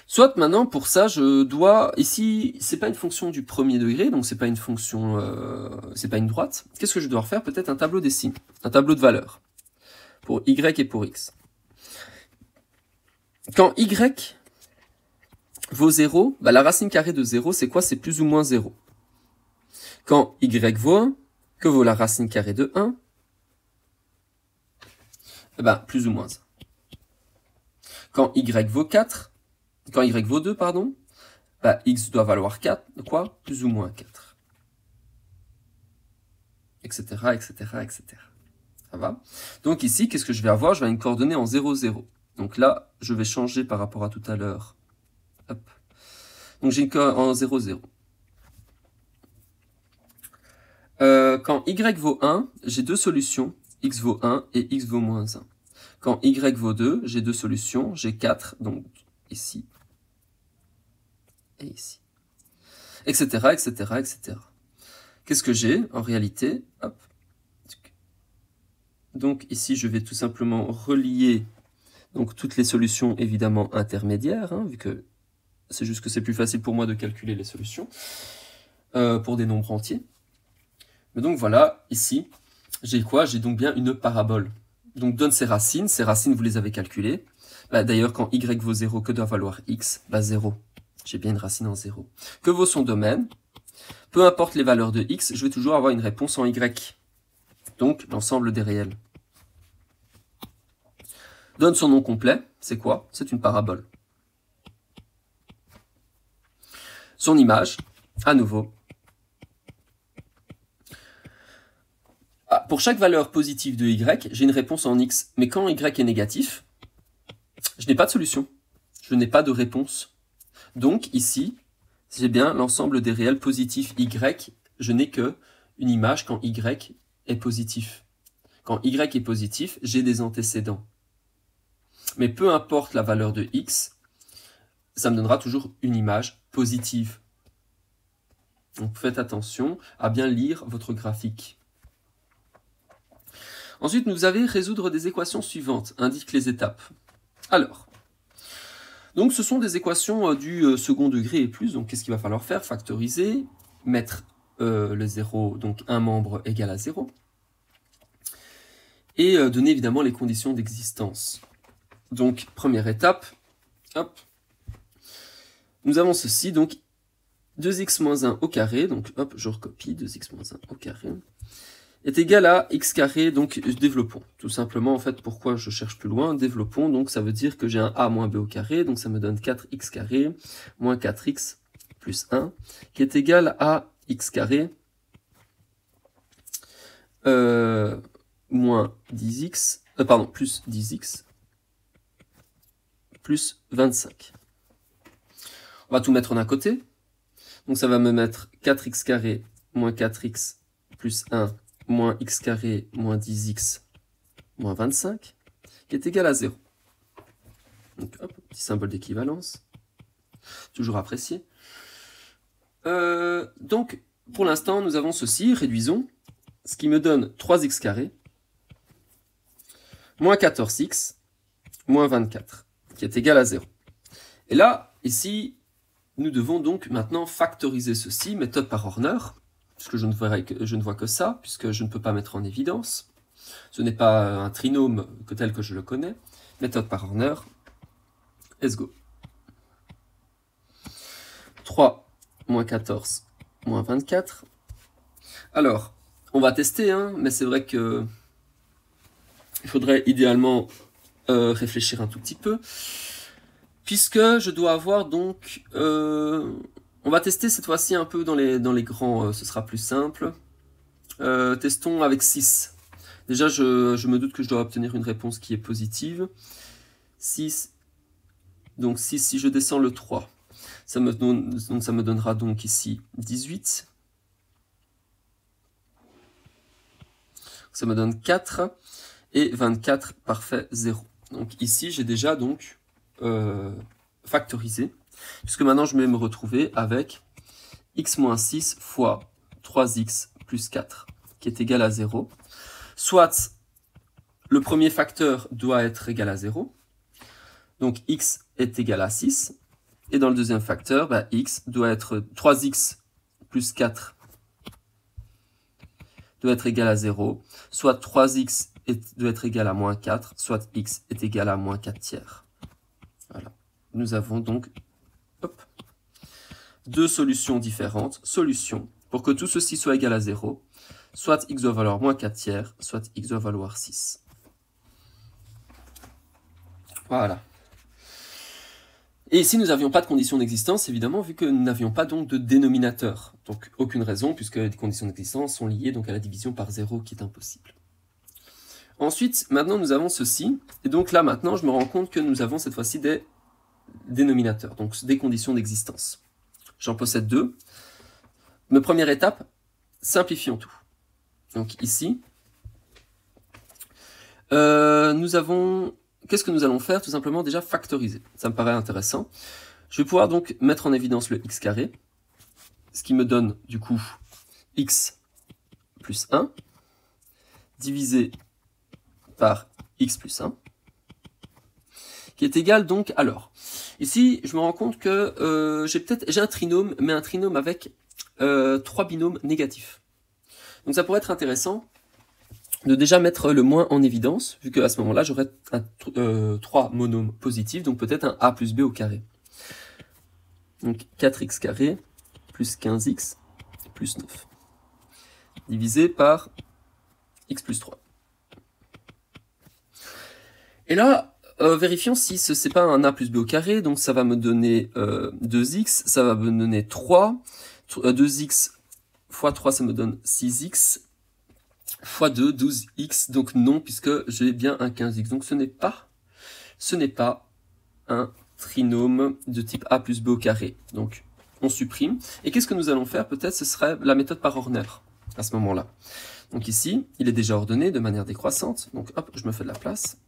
Soit maintenant, pour ça, je dois, ici, c'est pas une fonction du premier degré, donc c'est pas une fonction, c'est pas une droite. Qu'est-ce que je dois refaire? Peut-être un tableau des signes, un tableau de valeurs, pour y et pour x. Quand y vaut 0, bah, la racine carrée de 0, c'est quoi? C'est plus ou moins 0. Quand y vaut 1, que vaut la racine carrée de 1? Eh ben, plus ou moins 1. Quand y vaut 4, quand y vaut 2, pardon, bah, x doit valoir 4, quoi? Plus ou moins 4. Etc., etc., etc. Ça va? Donc ici, qu'est-ce que je vais avoir? Je vais avoir une coordonnée en 0, 0. Donc là, je vais changer par rapport à tout à l'heure. Hop. Donc j'ai une coordonnée en 0, 0. Quand y vaut 1, j'ai deux solutions. X vaut 1 et x vaut moins 1. Quand y vaut 2, j'ai deux solutions. J'ai 4, donc ici. Et ici. Etc., etc., etc. Qu'est-ce que j'ai en réalité? Hop. Donc ici, je vais tout simplement relier donc, toutes les solutions évidemment intermédiaires, hein, vu que c'est juste que c'est plus facile pour moi de calculer les solutions pour des nombres entiers. Mais donc voilà, ici, j'ai quoi? J'ai donc bien une parabole. Donc donne ses racines vous les avez calculées. Bah, d'ailleurs, quand y vaut 0, que doit valoir x? Bah 0. J'ai bien une racine en 0. Que vaut son domaine? Peu importe les valeurs de x, je vais toujours avoir une réponse en y. Donc, l'ensemble des réels. Donne son nom complet, c'est quoi? C'est une parabole. Son image, à nouveau. Pour chaque valeur positive de y, j'ai une réponse en x. Mais quand y est négatif, je n'ai pas de solution. Je n'ai pas de réponse. Donc, ici, j'ai bien l'ensemble des réels positifs y. Je n'ai que une image quand y est positif. Quand y est positif, j'ai des antécédents. Mais peu importe la valeur de x, ça me donnera toujours une image positive. Donc faites attention à bien lire votre graphique. Ensuite, nous allons résoudre des équations suivantes, indiquent les étapes. Alors, donc ce sont des équations du second degré et plus, donc qu'est-ce qu'il va falloir faire? Factoriser, mettre le 0, donc un membre égal à 0, et donner évidemment les conditions d'existence. Donc, première étape, hop, nous avons ceci, donc 2x moins 1 au carré, donc hop, je recopie, 2x moins 1 au carré, est égal à x carré, donc développons. Tout simplement, en fait, pourquoi je cherche plus loin? Développons, donc ça veut dire que j'ai un a moins b au carré, donc ça me donne 4x carré moins 4x plus 1, qui est égal à x carré moins 10x, pardon, plus 10x plus 25. On va tout mettre d'un côté. Donc ça va me mettre 4x carré moins 4x plus 1 moins x carré moins 10x moins 25, qui est égal à 0. Donc hop, petit symbole d'équivalence. toujours apprécié. Donc, pour l'instant, nous avons ceci, réduisons, ce qui me donne 3x carré, moins 14x, moins 24, qui est égal à 0. Et là, ici, nous devons donc maintenant factoriser ceci, méthode par Horner, puisque je ne vois que ça, puisque je ne peux pas mettre en évidence. Ce n'est pas un trinôme tel que je le connais. Méthode par Horner. Let's go. 3 moins 14 moins 24. Alors, on va tester, hein, mais c'est vrai que il faudrait idéalement réfléchir un tout petit peu. Puisque je dois avoir donc... on va tester cette fois-ci un peu dans les grands, ce sera plus simple. Testons avec 6. Déjà, je me doute que je dois obtenir une réponse qui est positive. 6. Donc 6, si je descends le 3, ça me donnera donc ici 18. Ça me donne 4. Et 24, parfait, 0. Donc ici, j'ai déjà donc factorisé. Puisque maintenant, je vais me retrouver avec x-6 fois 3x plus 4, qui est égal à 0. Soit le premier facteur doit être égal à 0. Donc x est égal à 6. Et dans le deuxième facteur, x doit être 3x plus 4 doit être égal à 0. Soit 3x doit être égal à moins 4, soit x est égal à moins 4 tiers. Voilà. Nous avons donc deux solutions différentes. Solution pour que tout ceci soit égal à 0. Soit x doit valoir moins 4 tiers, soit x doit valoir 6. Voilà. Et ici, nous n'avions pas de condition d'existence, évidemment, vu que nous n'avions pas donc de dénominateur. Donc, aucune raison, puisque les conditions d'existence sont liées donc à la division par 0, qui est impossible. Ensuite, maintenant, nous avons ceci. Et donc là, maintenant, je me rends compte que nous avons cette fois-ci des dénominateurs, donc des conditions d'existence. J'en possède deux. Ma première étape, simplifions tout. Donc ici, nous avons... Qu'est-ce que nous allons faire? Tout simplement déjà factoriser. Ça me paraît intéressant. Je vais pouvoir donc mettre en évidence le x carré, ce qui me donne du coup x plus 1, divisé par x plus 1, qui est égal donc alors. Ici, je me rends compte que j'ai un trinôme, mais un trinôme avec 3 binômes négatifs. Donc ça pourrait être intéressant de déjà mettre le moins en évidence, vu qu'à ce moment-là, j'aurais 3 monômes positifs, donc peut-être un a plus b au carré. Donc 4x carré plus 15x plus 9, divisé par x plus 3. Et là, vérifions si ce n'est pas un a plus b au carré, donc ça va me donner 2x, ça va me donner 3, 2x fois 3, ça me donne 6x, fois 2, 12x, donc non, puisque j'ai bien un 15x. Donc ce n'est pas un trinôme de type a plus b au carré. Donc on supprime. Et qu'est-ce que nous allons faire? Peut-être ce serait la méthode par Horner, à ce moment-là. Donc ici, il est déjà ordonné de manière décroissante. Donc hop, je me fais de la place.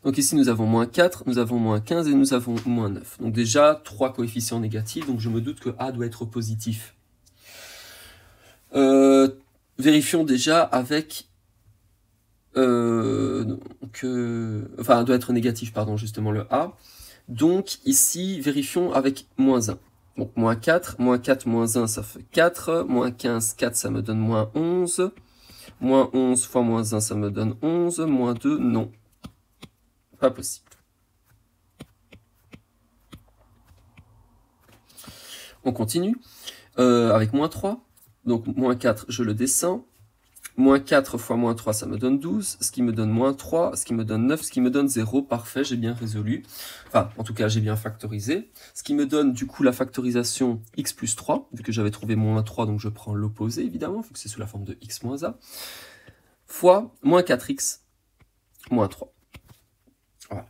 Donc ici, nous avons moins 4, nous avons moins 15 et nous avons moins 9. Donc déjà, 3 coefficients négatifs, donc je me doute que a doit être positif. Vérifions déjà avec... doit être négatif, pardon, justement le a. Donc ici, vérifions avec moins 1. Donc moins 4, moins 1, ça fait 4. Moins 15, 4, ça me donne moins 11. Moins 11 fois moins 1, ça me donne 11. Moins 2, non. Pas possible. On continue avec moins 3. Donc moins 4, je le descends. Moins 4 fois moins 3, ça me donne 12. Ce qui me donne moins 3, ce qui me donne 9, ce qui me donne 0. Parfait, j'ai bien résolu. Enfin, en tout cas, j'ai bien factorisé. Ce qui me donne du coup la factorisation x plus 3. Vu que j'avais trouvé moins 3, donc je prends l'opposé, évidemment, vu que c'est sous la forme de x moins a. Fois moins 4x moins 3. Voilà.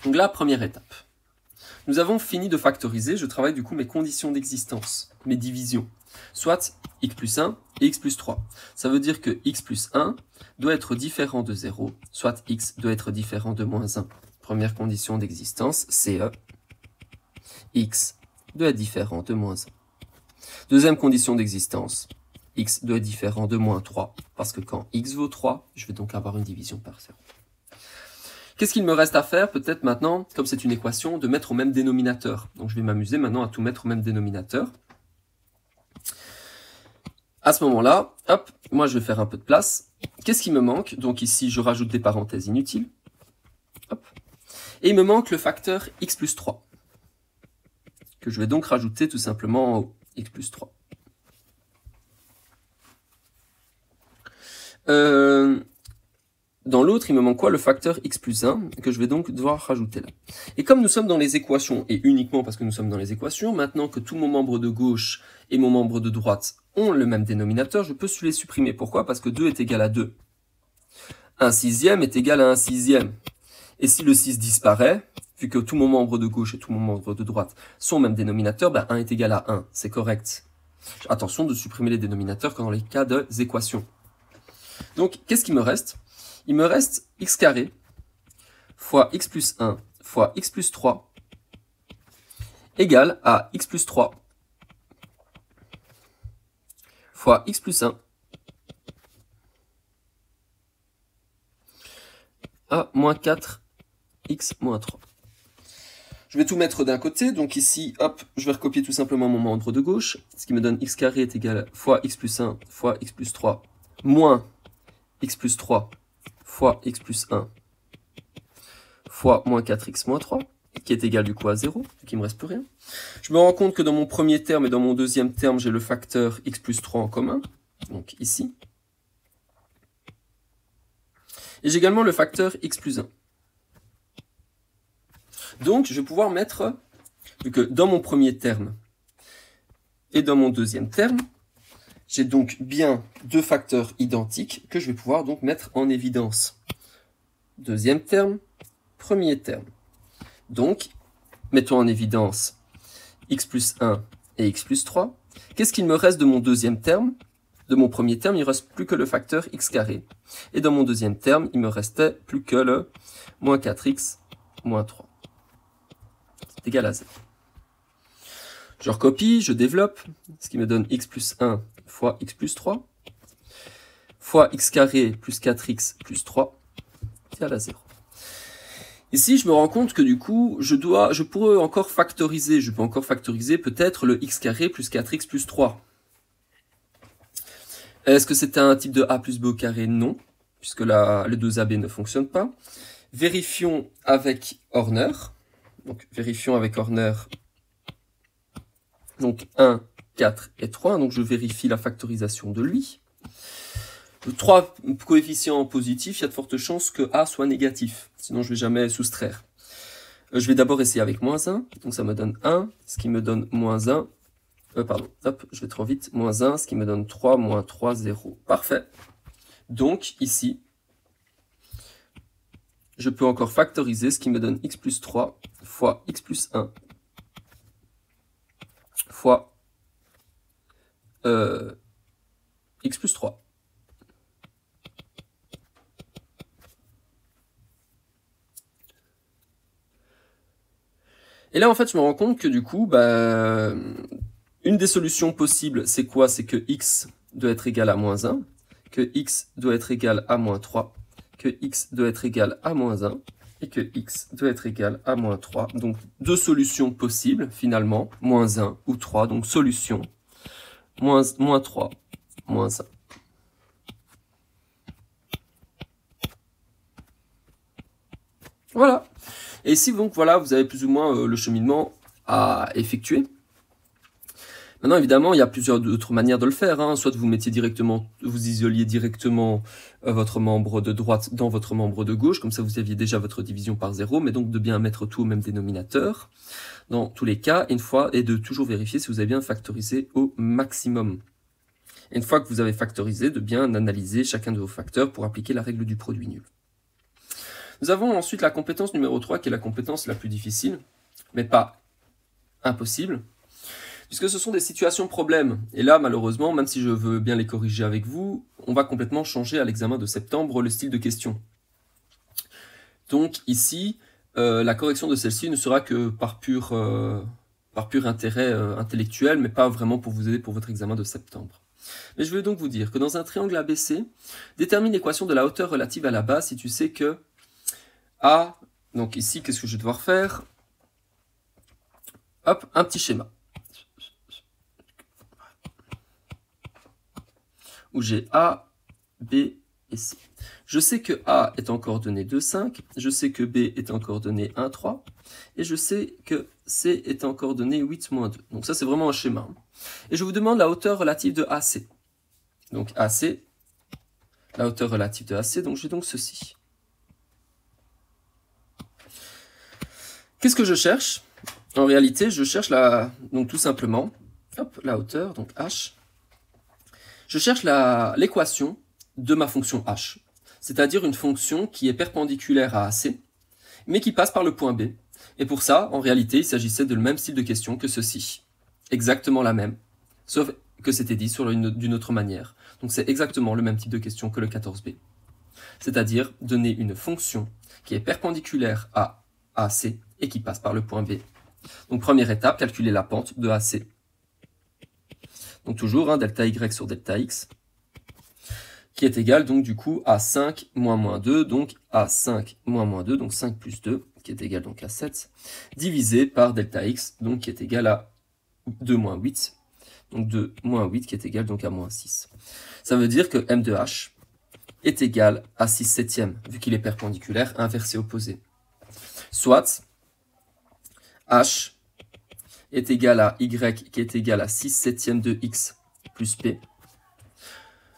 Donc là, première étape. Nous avons fini de factoriser. Je travaille du coup mes conditions d'existence, mes divisions. Soit x plus 1 et x plus 3. Ça veut dire que x plus 1 doit être différent de 0, soit x doit être différent de moins 1. Première condition d'existence, CE. x doit être différent de moins 1. Deuxième condition d'existence, x doit être différent de moins 3, parce que quand x vaut 3, je vais donc avoir une division par 0. Qu'est-ce qu'il me reste à faire? Peut-être maintenant, comme c'est une équation, de mettre au même dénominateur. Donc je vais m'amuser maintenant à tout mettre au même dénominateur. À ce moment-là, hop, moi je vais faire un peu de place. Qu'est-ce qui me manque? Donc ici, je rajoute des parenthèses inutiles. Hop. Et il me manque le facteur x plus 3, que je vais donc rajouter tout simplement au x plus 3. Dans l'autre, il me manque quoi? Le facteur x plus 1, que je vais donc devoir rajouter là. Et comme nous sommes dans les équations, et uniquement parce que nous sommes dans les équations, maintenant que tous mon membre de gauche et mon membre de droite ont le même dénominateur, je peux les supprimer. Pourquoi? Parce que 2 est égal à 2. 1 sixième est égal à 1 sixième. Et si le 6 disparaît, vu que tout mon membre de gauche et tout mon membre de droite sont au même dénominateur, ben 1 est égal à 1. C'est correct. Attention de supprimer les dénominateurs dans les cas des équations. Donc, qu'est-ce qui me reste? Il me reste x carré fois x plus 1 fois x plus 3 égale à x plus 3 fois x plus 1 à moins 4x moins 3. Je vais tout mettre d'un côté, donc ici, hop, je vais recopier tout simplement mon membre de gauche, ce qui me donne x carré est égal à fois x plus 1 fois x plus 3 moins x plus 3 fois x plus 1 fois moins 4x moins 3, qui est égal du coup à 0, donc il ne me reste plus rien. Je me rends compte que dans mon premier terme et dans mon deuxième terme, j'ai le facteur x plus 3 en commun, donc ici. Et j'ai également le facteur x plus 1. Donc je vais pouvoir mettre, vu que dans mon premier terme et dans mon deuxième terme, j'ai donc bien deux facteurs identiques que je vais pouvoir donc mettre en évidence. Deuxième terme, premier terme. Donc, mettons en évidence x plus 1 et x plus 3. Qu'est-ce qu'il me reste de mon deuxième terme? De mon premier terme, il ne reste plus que le facteur x carré. Et dans mon deuxième terme, il me restait plus que le moins 4x moins 3. C'est égal à 0. Je recopie, je développe, ce qui me donne x plus 1 fois x plus 3, fois x carré plus 4x plus 3, égale à 0. Ici, je me rends compte que du coup, je pourrais encore factoriser, je peux encore factoriser peut-être le x carré plus 4x plus 3. Est-ce que c'est un type de a plus b au carré? Non, puisque là, le 2ab ne fonctionne pas. Vérifions avec Horner. Donc, vérifions avec Horner. Donc, 1, 4 et 3. Donc, je vérifie la factorisation de lui. 3 coefficients positifs, il y a de fortes chances que A soit négatif. Sinon, je ne vais jamais soustraire. Je vais d'abord essayer avec moins 1. Donc, ça me donne 1, ce qui me donne moins 1. Pardon, hop, je vais trop vite. Moins 1, ce qui me donne 3, moins 3, 0. Parfait. Donc, ici, je peux encore factoriser, ce qui me donne x plus 3 fois x plus 1 fois x plus 3. Et là, en fait, je me rends compte que du coup, une des solutions possibles, c'est quoi? C'est que x doit être égal à moins 1, que x doit être égal à moins 3, que x doit être égal à moins 1, et que x doit être égal à moins 3. Donc, deux solutions possibles, finalement, moins 1 ou 3. Donc, solution, moins 3, moins 1. Voilà. Et ici, donc, voilà, vous avez plus ou moins le cheminement à effectuer. Maintenant, évidemment, il y a plusieurs autres manières de le faire. Hein. Soit vous mettiez directement, vous isoliez directement votre membre de droite dans votre membre de gauche, comme ça vous aviez déjà votre division par 0, mais donc de bien mettre tout au même dénominateur dans tous les cas, une fois, et de toujours vérifier si vous avez bien factorisé au maximum. Et une fois que vous avez factorisé, de bien analyser chacun de vos facteurs pour appliquer la règle du produit nul. Nous avons ensuite la compétence numéro 3, qui est la compétence la plus difficile, mais pas impossible, puisque ce sont des situations problèmes. Et là, malheureusement, même si je veux bien les corriger avec vous, on va complètement changer à l'examen de septembre le style de question. Donc ici, la correction de celle-ci ne sera que par pure par pur intérêt intellectuel, mais pas vraiment pour vous aider pour votre examen de septembre. Mais je vais donc vous dire que dans un triangle ABC, détermine l'équation de la hauteur relative à la base si tu sais que A, donc ici, qu'est-ce que je vais devoir faire? Hop, un petit schéma. Où j'ai A, B et C. Je sais que A est en coordonnée 2, 5, je sais que B est en coordonnée 1, 3, et je sais que C est en coordonnée 8, moins 2. Donc ça, c'est vraiment un schéma. Et je vous demande la hauteur relative de AC. Donc AC, la hauteur relative de AC, donc j'ai donc ceci. Qu'est-ce que je cherche? En réalité, je cherche donc tout simplement, hop, la hauteur, donc H. Je cherche l'équation de ma fonction H, c'est-à-dire une fonction qui est perpendiculaire à AC, mais qui passe par le point B. Et pour ça, en réalité, il s'agissait de le même style de question que ceci. Exactement la même, sauf que c'était dit d'une autre manière. Donc c'est exactement le même type de question que le 14b. C'est-à-dire donner une fonction qui est perpendiculaire à AC et qui passe par le point B. Donc première étape, calculer la pente de AC. Donc toujours delta y sur delta x, qui est égal donc du coup à 5 moins 2, donc à 5 moins 2, donc 5 plus 2, qui est égal donc à 7, divisé par delta x, donc qui est égal à 2 moins 8, donc 2 moins 8 qui est égal donc à moins 6. Ça veut dire que m de h est égal à 6 septièmes, vu qu'il est perpendiculaire, inversé opposé. Soit h est égal à y qui est égal à 6 septièmes de x plus p.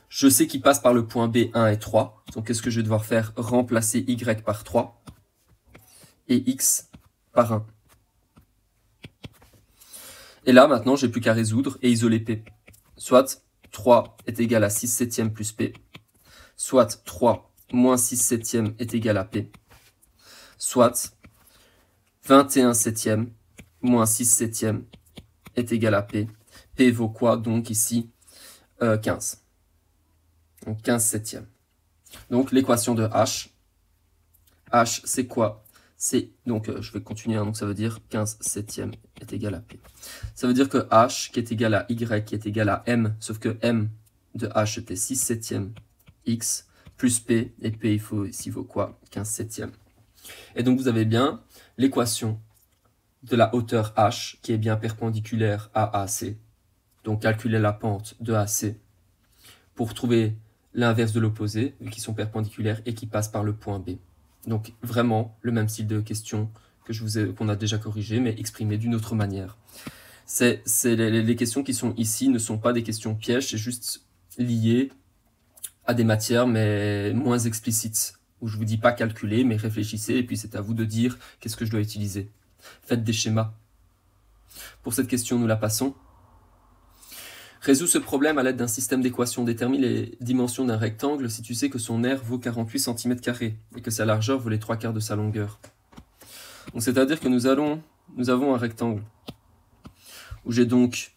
Je sais qu'il passe par le point B 1 et 3. Donc qu'est-ce que je vais devoir faire? Remplacer y par 3 et x par 1. Et là, maintenant, j'ai plus qu'à résoudre et isoler p. Soit 3 est égal à 6 septièmes plus p. Soit 3 moins 6 septièmes est égal à p. Soit 21 septièmes moins 6 septièmes est égal à p. P vaut quoi donc ici? 15. Donc 15 septièmes. Donc l'équation de h. H c'est quoi? C'est donc je vais continuer, donc ça veut dire 15 septièmes est égal à p. Ça veut dire que h qui est égal à y qui est égal à m, sauf que m de h était 6 septièmes x plus p, et p ici vaut quoi? 15 septièmes. Et donc vous avez bien l'équation de la hauteur h qui est bien perpendiculaire à AC. Donc calculer la pente de AC pour trouver l'inverse de l'opposé, qui sont perpendiculaires et qui passent par le point B. Donc vraiment le même style de question que qu'on a déjà corrigé, mais exprimé d'une autre manière. Les questions qui sont ici ne sont pas des questions pièges, c'est juste lié à des matières, mais moins explicites, où je vous dis pas calculer, mais réfléchissez, et puis c'est à vous de dire qu'est-ce que je dois utiliser. Faites des schémas. Pour cette question, nous la passons. Résous ce problème à l'aide d'un système d'équations. Détermine les dimensions d'un rectangle si tu sais que son aire vaut 48 cm² et que sa largeur vaut les 3/4 de sa longueur. Donc c'est-à-dire que nous avons un rectangle où j'ai donc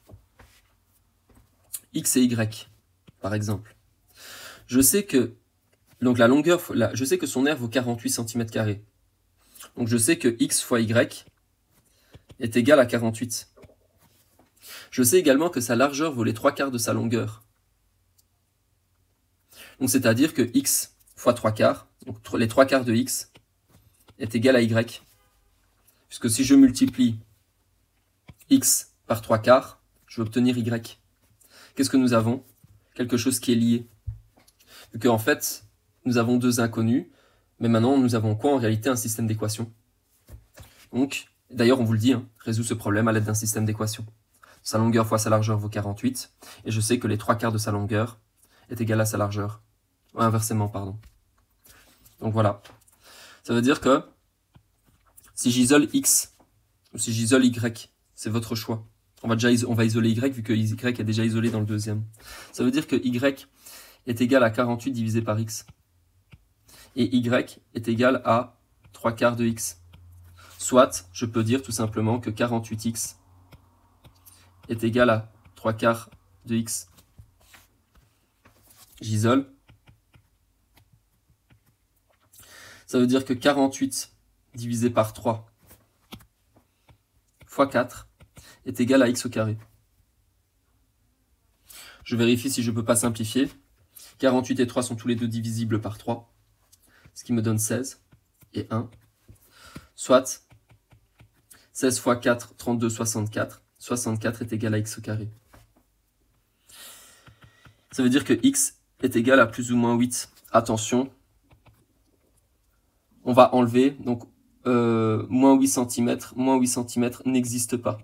x et y, par exemple. Je sais que donc je sais que son aire vaut 48 cm². Donc je sais que x fois y est égal à 48. Je sais également que sa largeur vaut les 3/4 de sa longueur. Donc c'est-à-dire que x fois 3/4, donc les 3/4 de x, est égal à y. Puisque si je multiplie x par 3/4, je vais obtenir y. Qu'est-ce que nous avons? Quelque chose qui est lié. Vu qu'en fait, nous avons deux inconnus, mais maintenant nous avons quoi en réalité? Un système d'équations. Donc, d'ailleurs on vous le dit, résous ce problème à l'aide d'un système d'équations. Sa longueur fois sa largeur vaut 48, et je sais que les 3/4 de sa longueur est égal à sa largeur. Inversement, pardon. Donc voilà. Ça veut dire que si j'isole x, ou si j'isole y, c'est votre choix. On va isoler y, vu que y est déjà isolé dans le deuxième. Ça veut dire que y est égal à 48 divisé par x. Et y est égal à 3/4 de x. Soit, je peux dire tout simplement que 48x est égal à 3/4 de x. J'isole. Ça veut dire que 48 divisé par 3 fois 4 est égal à x au carré. Je vérifie si je ne peux pas simplifier. 48 et 3 sont tous les deux divisibles par 3, ce qui me donne 16 et 1. Soit 16 fois 4, 32, 64. 64 est égal à x au carré. Ça veut dire que x est égal à plus ou moins 8. Attention, on va enlever, donc moins 8 cm, moins 8 cm n'existe pas.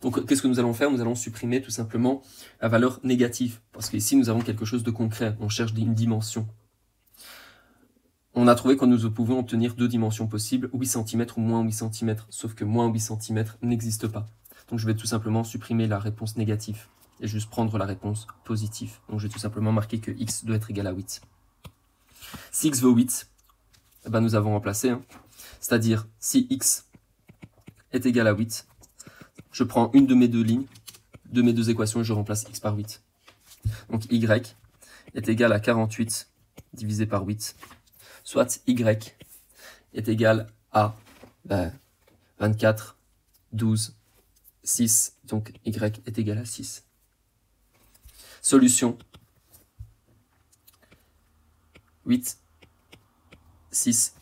Donc qu'est-ce que nous allons faire? Nous allons supprimer tout simplement la valeur négative, parce qu'ici nous avons quelque chose de concret, on cherche une dimension. On a trouvé que nous pouvions obtenir deux dimensions possibles, 8 cm ou moins 8 cm, sauf que moins 8 cm n'existe pas. Donc je vais tout simplement supprimer la réponse négative, et juste prendre la réponse positive. Donc je vais tout simplement marquer que x doit être égal à 8. Si x vaut 8, eh ben nous avons remplacé, hein. C'est-à-dire si x est égal à 8, je prends une de mes deux lignes, de mes deux équations, et je remplace x par 8. Donc y est égal à 48 divisé par 8, soit y est égal à 24, 12, 6, donc y est égal à 6. Solution 8, 6.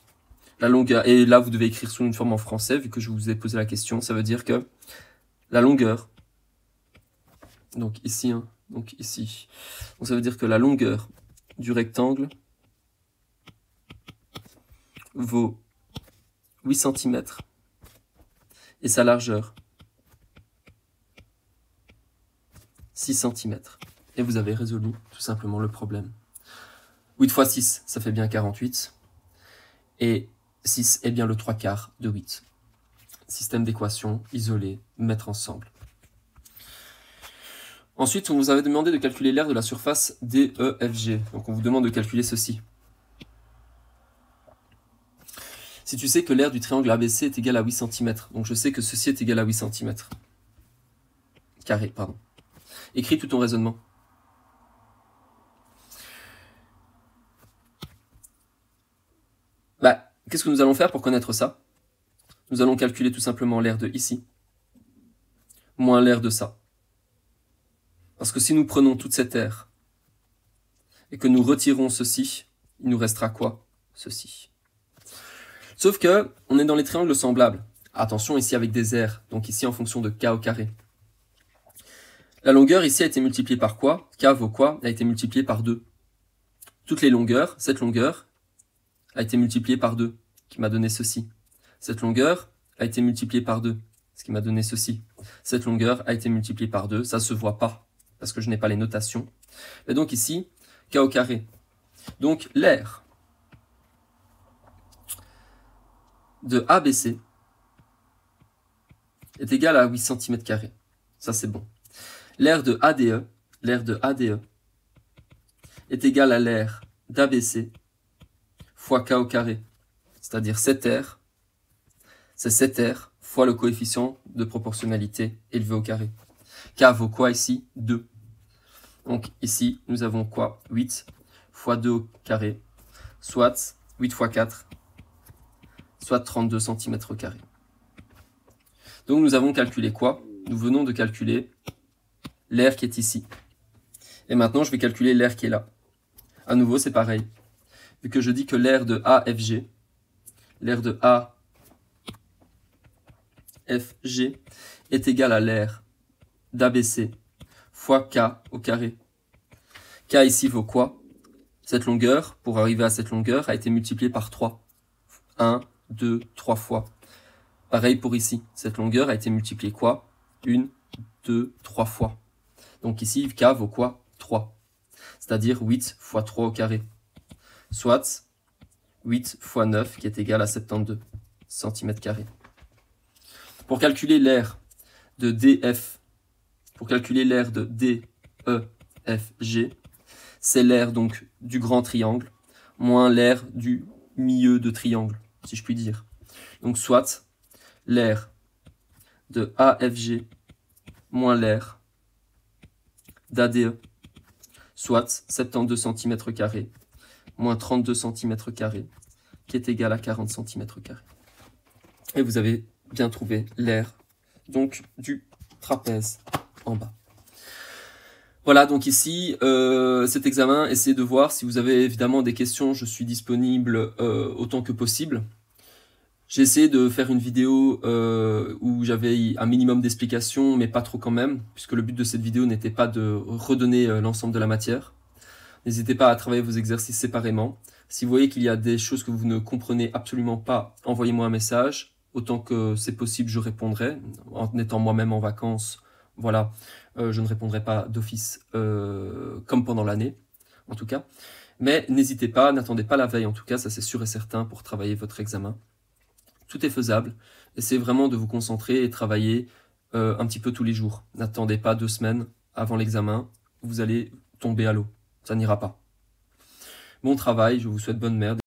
La longueur, et là vous devez écrire sous une forme en français, vu que je vous ai posé la question, ça veut dire que la longueur, donc ici, hein, donc ici, donc ça veut dire que la longueur du rectangle vaut 8 cm et sa largeur 6 cm. Et vous avez résolu tout simplement le problème. 8 fois 6, ça fait bien 48. Et 6 est bien le 3/4 de 8. Système d'équations isolées, mettre ensemble. Ensuite, on vous avait demandé de calculer l'aire de la surface DEFG. Donc on vous demande de calculer ceci. Si tu sais que l'aire du triangle ABC est égal à 8 cm, donc je sais que ceci est égal à 8 cm. Carré, pardon. Écris tout ton raisonnement. Qu'est-ce que nous allons faire pour connaître ça? Nous allons calculer tout simplement l'aire de ici, moins l'aire de ça. Parce que si nous prenons toute cette aire, et que nous retirons ceci, il nous restera quoi? Ceci. Sauf que, on est dans les triangles semblables. Attention, ici avec des aires, donc ici en fonction de k au carré. La longueur ici a été multipliée par quoi? K vaut quoi? A été multipliée par 2. Toutes les longueurs, cette longueur, a été multipliée par 2, qui m'a donné ceci. Cette longueur a été multipliée par 2, ce qui m'a donné ceci. Cette longueur a été multipliée par 2, ça ne se voit pas, parce que je n'ai pas les notations. Et donc ici, k au carré. Donc l'aire de ABC est égale à 8 cm². Ça c'est bon. L'aire de ADE est égale à l'aire d'ABC fois k au carré, c'est-à-dire cette aire, c'est cette aire fois le coefficient de proportionnalité élevé au carré. K vaut quoi ici? 2. Donc ici, nous avons quoi? 8 fois 2 au carré, soit 8 fois 4, soit 32 cm². Donc nous avons calculé quoi? Nous venons de calculer l'aire qui est ici. Et maintenant, je vais calculer l'aire qui est là. À nouveau, c'est pareil. Vu que je dis que l'aire de AFG, l'aire de AFG est égale à l'aire d'ABC fois K au carré. K ici vaut quoi? Cette longueur, pour arriver à cette longueur, a été multipliée par 3. 1, 2, 3 fois. Pareil pour ici. Cette longueur a été multipliée quoi? 1, 2, 3 fois. Donc ici, K vaut quoi? 3. C'est-à-dire 8 fois 3 au carré. Soit 8 fois 9 qui est égal à 72 cm². Pour calculer l'aire de DF, pour calculer l'aire de DEFG, c'est l'aire donc du grand triangle moins l'aire du milieu de triangle, si je puis dire. Donc soit l'aire de AFG moins l'aire d'ADE, soit 72 cm² moins 32 cm², qui est égal à 40 cm². Et vous avez bien trouvé l'aire donc du trapèze en bas. Voilà, donc ici, cet examen, essayez de voir si vous avez évidemment des questions, je suis disponible autant que possible. J'ai essayé de faire une vidéo où j'avais un minimum d'explications, mais pas trop quand même, puisque le but de cette vidéo n'était pas de redonner l'ensemble de la matière. N'hésitez pas à travailler vos exercices séparément. Si vous voyez qu'il y a des choses que vous ne comprenez absolument pas, envoyez-moi un message. Autant que c'est possible, je répondrai. En étant moi-même en vacances, voilà, je ne répondrai pas d'office comme pendant l'année, en tout cas. Mais n'hésitez pas, n'attendez pas la veille, en tout cas, ça c'est sûr et certain pour travailler votre examen. Tout est faisable. Essayez vraiment de vous concentrer et travailler un petit peu tous les jours. N'attendez pas 2 semaines avant l'examen, vous allez tomber à l'eau. Ça n'ira pas. Bon travail, je vous souhaite bonne merde.